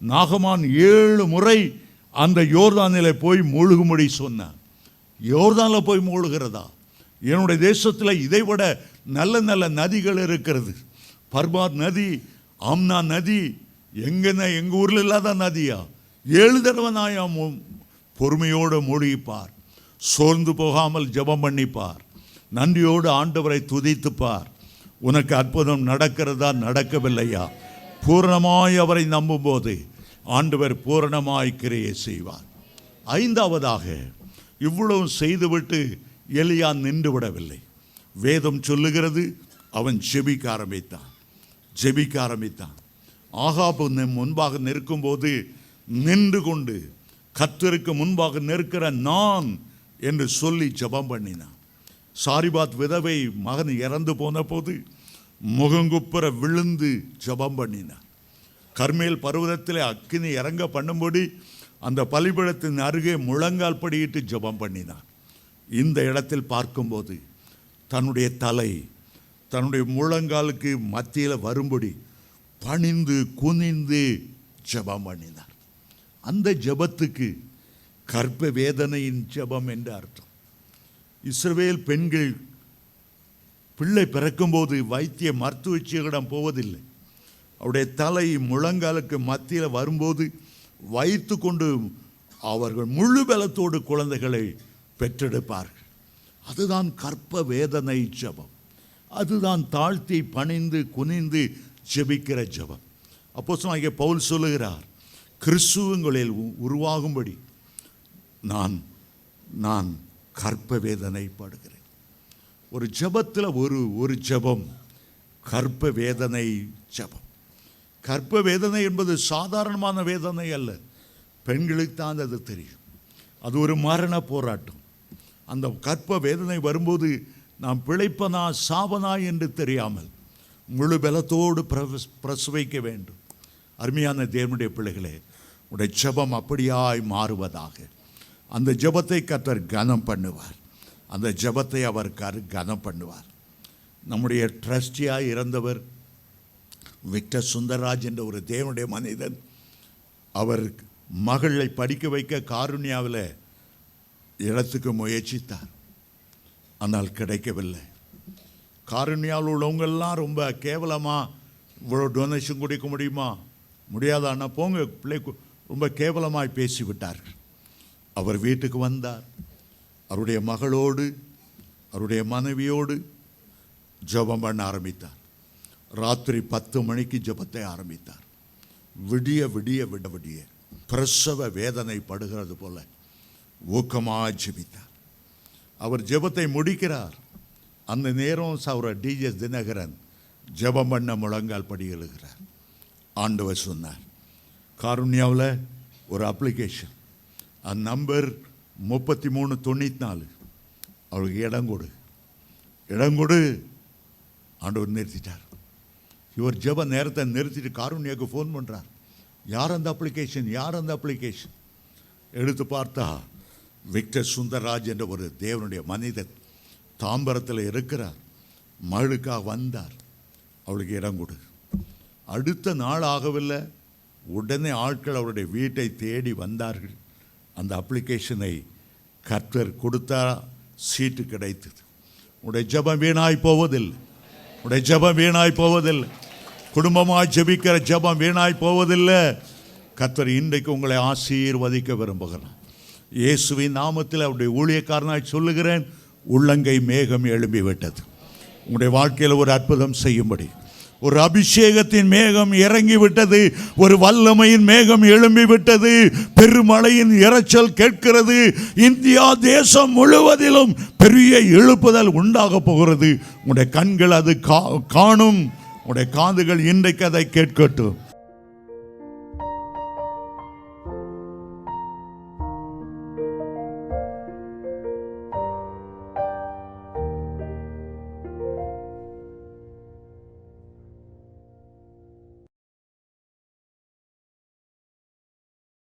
நாகமான் 7 முறை அந்த யோர்தானிலே போய் மூழ்கும்படி சொன்னான். யோர்தானில் போய் மூழ்கிறதா? என்னுடைய தேசத்தில் இதைவிட நல்ல நல்ல நதிகள் இருக்கிறது. பர்பாத் நதி, ஆம்னா நதி, எங்கள் ஊரில் இல்லாத நதியா? 7 தடவை நான் பொறுமையோடு மூழ்கிப்பார், சோர்ந்து போகாமல் ஜெபம் பண்ணிப்பார், நன்றியோடு ஆண்டவரை துதித்துப்பார். உனக்கு அற்புதம் நடக்கிறதா நடக்கவில்லையா? பூரணமாய் அவரை நம்பும் போது ஆண்டவர் பூரணமாய் கிரியை செய்வார். 5வதாக, இவ்வளவு செய்துவிட்டு எலியா நின்று விடவில்லை. வேதம் சொல்லுகிறது, அவன் ஜெபிக்க ஆரம்பித்தான். ஆகாபு முன்பாக நிற்கும்போது நின்று கொண்டு கர்த்தருக்கு முன்பாக நிற்கிற நான் என்று சொல்லி ஜெபம் பண்ணினான். சாரிபாத் விதவை மகன் இறந்து போன போது முகங்குப்புற விழுந்து ஜெபம் பண்ணினான். கர்மேல் பர்வதத்திலே அக்கினி இறங்க பண்ணும்படி அந்த பலிபீடத்தின் அருகே முழங்கால் படியிட்டு ஜெபம் பண்ணினான். இந்த இடத்தில் பார்க்கும்போது தன்னுடைய தலை தன்னுடைய முழங்காலுக்கு மத்தியில் வரும்படி பணிந்து குனிந்து ஜெபம் பண்ணினார். அந்த ஜெபத்துக்கு கர்ப்ப வேதனையின் ஜெபம் என்று அர்த்தம். இஸ்ரவேல் பெண்கள் பிள்ளை பிறக்கும்போது வைத்திய மருத்துவச்சிகளிடம் போவதில்லை. அவருடைய தலை முழங்காலுக்கு மத்தியில் வரும்போது வைத்து கொண்டு அவர்கள் முழு பலத்தோடு குழந்தைகளை பெற்றெடுப்பார்கள். அதுதான் கர்ப்ப வேதனை ஜெபம். அதுதான் தாழ்த்தி பணிந்து குனிந்து ஜெபிக்கிற ஜெபம். அப்போஸ்தலனாகிய பவுல் சொல்லுகிறார், கிறிஸ்துவங்களில் உருவாகும்படி நான் கர்ப்ப வேதனைப்படுகிறேன். ஒரு ஜெபத்தில் ஒரு ஜெபம் கர்ப்ப வேதனை ஜெபம். கர்ப்ப வேதனை என்பது சாதாரணமான வேதனை அல்ல. பெண்களுக்கு தான் அது தெரியும். அது ஒரு மரண போராட்டம். அந்த கர்ப்ப வேதனை வரும்போது நாம் பிழைப்பனா சாவனா என்று தெரியாமல் முழு பலத்தோடு பிரசவிக்க வேண்டும். அருமையான தேவனுடைய பிள்ளைகளே, உடைய ஜெபம் அப்படியாய் மாறுவதாக. அந்த ஜெபத்தை கர்த்தர் கனம் பண்ணுவார். அந்த ஜெபத்தை அவர் கனம் பண்ணுவார். நம்முடைய ட்ரஸ்டியாக இருந்தவர் விக்டர் சுந்தர்ராஜ் என்ற ஒரு தேவனுடைய மனிதன், அவர் மகளை படிக்க வைக்க காருண்யாவில் இடத்துக்கு முயற்சித்தார். ஆனால் கிடைக்கவில்லை. காருண்யாவில் உள்ளவங்கெல்லாம் ரொம்ப கேவலமாக, இவ்வளோ டொனேஷன் கொடுக்க முடியுமா, முடியாதான்னா போங்க பிள்ளை, ரொம்ப கேவலமாய் பேசிவிட்டார்கள். அவர் வீட்டுக்கு வந்தார். அவருடைய மகளோடு அவருடைய மனைவியோடு ஜெபம் பண்ண ஆரம்பித்தார். ராத்திரி 10 மணிக்கு ஜெபத்தை ஆரம்பித்தார். விடிய விடிய விட விடிய பிரசவ வேதனை படுகிறது போல ஊக்கமாக ஜெபித்தார். அவர் ஜெபத்தை முடிக்கிறார். அந்த நேரம் சௌரர் டிஜிஎஸ் தினகரன் ஜெபம் பண்ண முழங்கால் படி எழுகிறார். ஆண்டவர் சொன்னார், காருண்யாவில் ஒரு அப்ளிகேஷன், அந்த நம்பர் 3394, அவருக்கு இடம் கொடு. ஆண்டவர் நிறுத்திட்டார். இவர் ஜெப நேரத்தை நிறுத்திட்டு காருண்யாவுக்கு ஃபோன் பண்ணுறார். யார் அந்த அப்ளிகேஷன் எடுத்து பார்த்தா விக்டர் சுந்தர்ராஜ் என்ற ஒரு தேவனுடைய மனிதர் தாம்பரத்தில் இருக்கிறார். மகளுக்காக வந்தார். அவளுக்கு இடம் கொடு. அடுத்த நாள் ஆகவில்லை, உடனே ஆட்கள் அவருடைய வீட்டை தேடி வந்தார்கள். அந்த அப்ளிகேஷனை கர்த்தர் கொடுத்தா, சீட்டு கிடைத்தது. உடைய ஜெபம் வீணாய் போவதில்லை. குடும்பமாய் ஜெபிக்கிற ஜெபம் வீணாய் போவதில்லை. கர்த்தர் இன்றைக்கு உங்களை ஆசீர்வதிக்க விரும்புகிறார். இயேசுவின் நாமத்தில் அவருடைய ஊழியக்காரனாய் சொல்லுகிறேன், உள்ளங்கை மேகம் எழும்பி விட்டது. உங்களுடைய வாழ்க்கையில் ஒரு அற்புதம் செய்யும்படி ஒரு அபிஷேகத்தின் மேகம் இறங்கி விட்டது. ஒரு வல்லமையின் மேகம் எழும்பி விட்டது. பெருமழையின் இரைச்சல் கேட்கிறது. இந்தியா தேசம் முழுவதிலும் பெரிய எழுப்புதல் உண்டாக போகிறது. உங்களுடைய கண்கள் அது காணும். உங்களுடைய காதுகள் இன்றைக்கு அதை கேட்கட்டும்.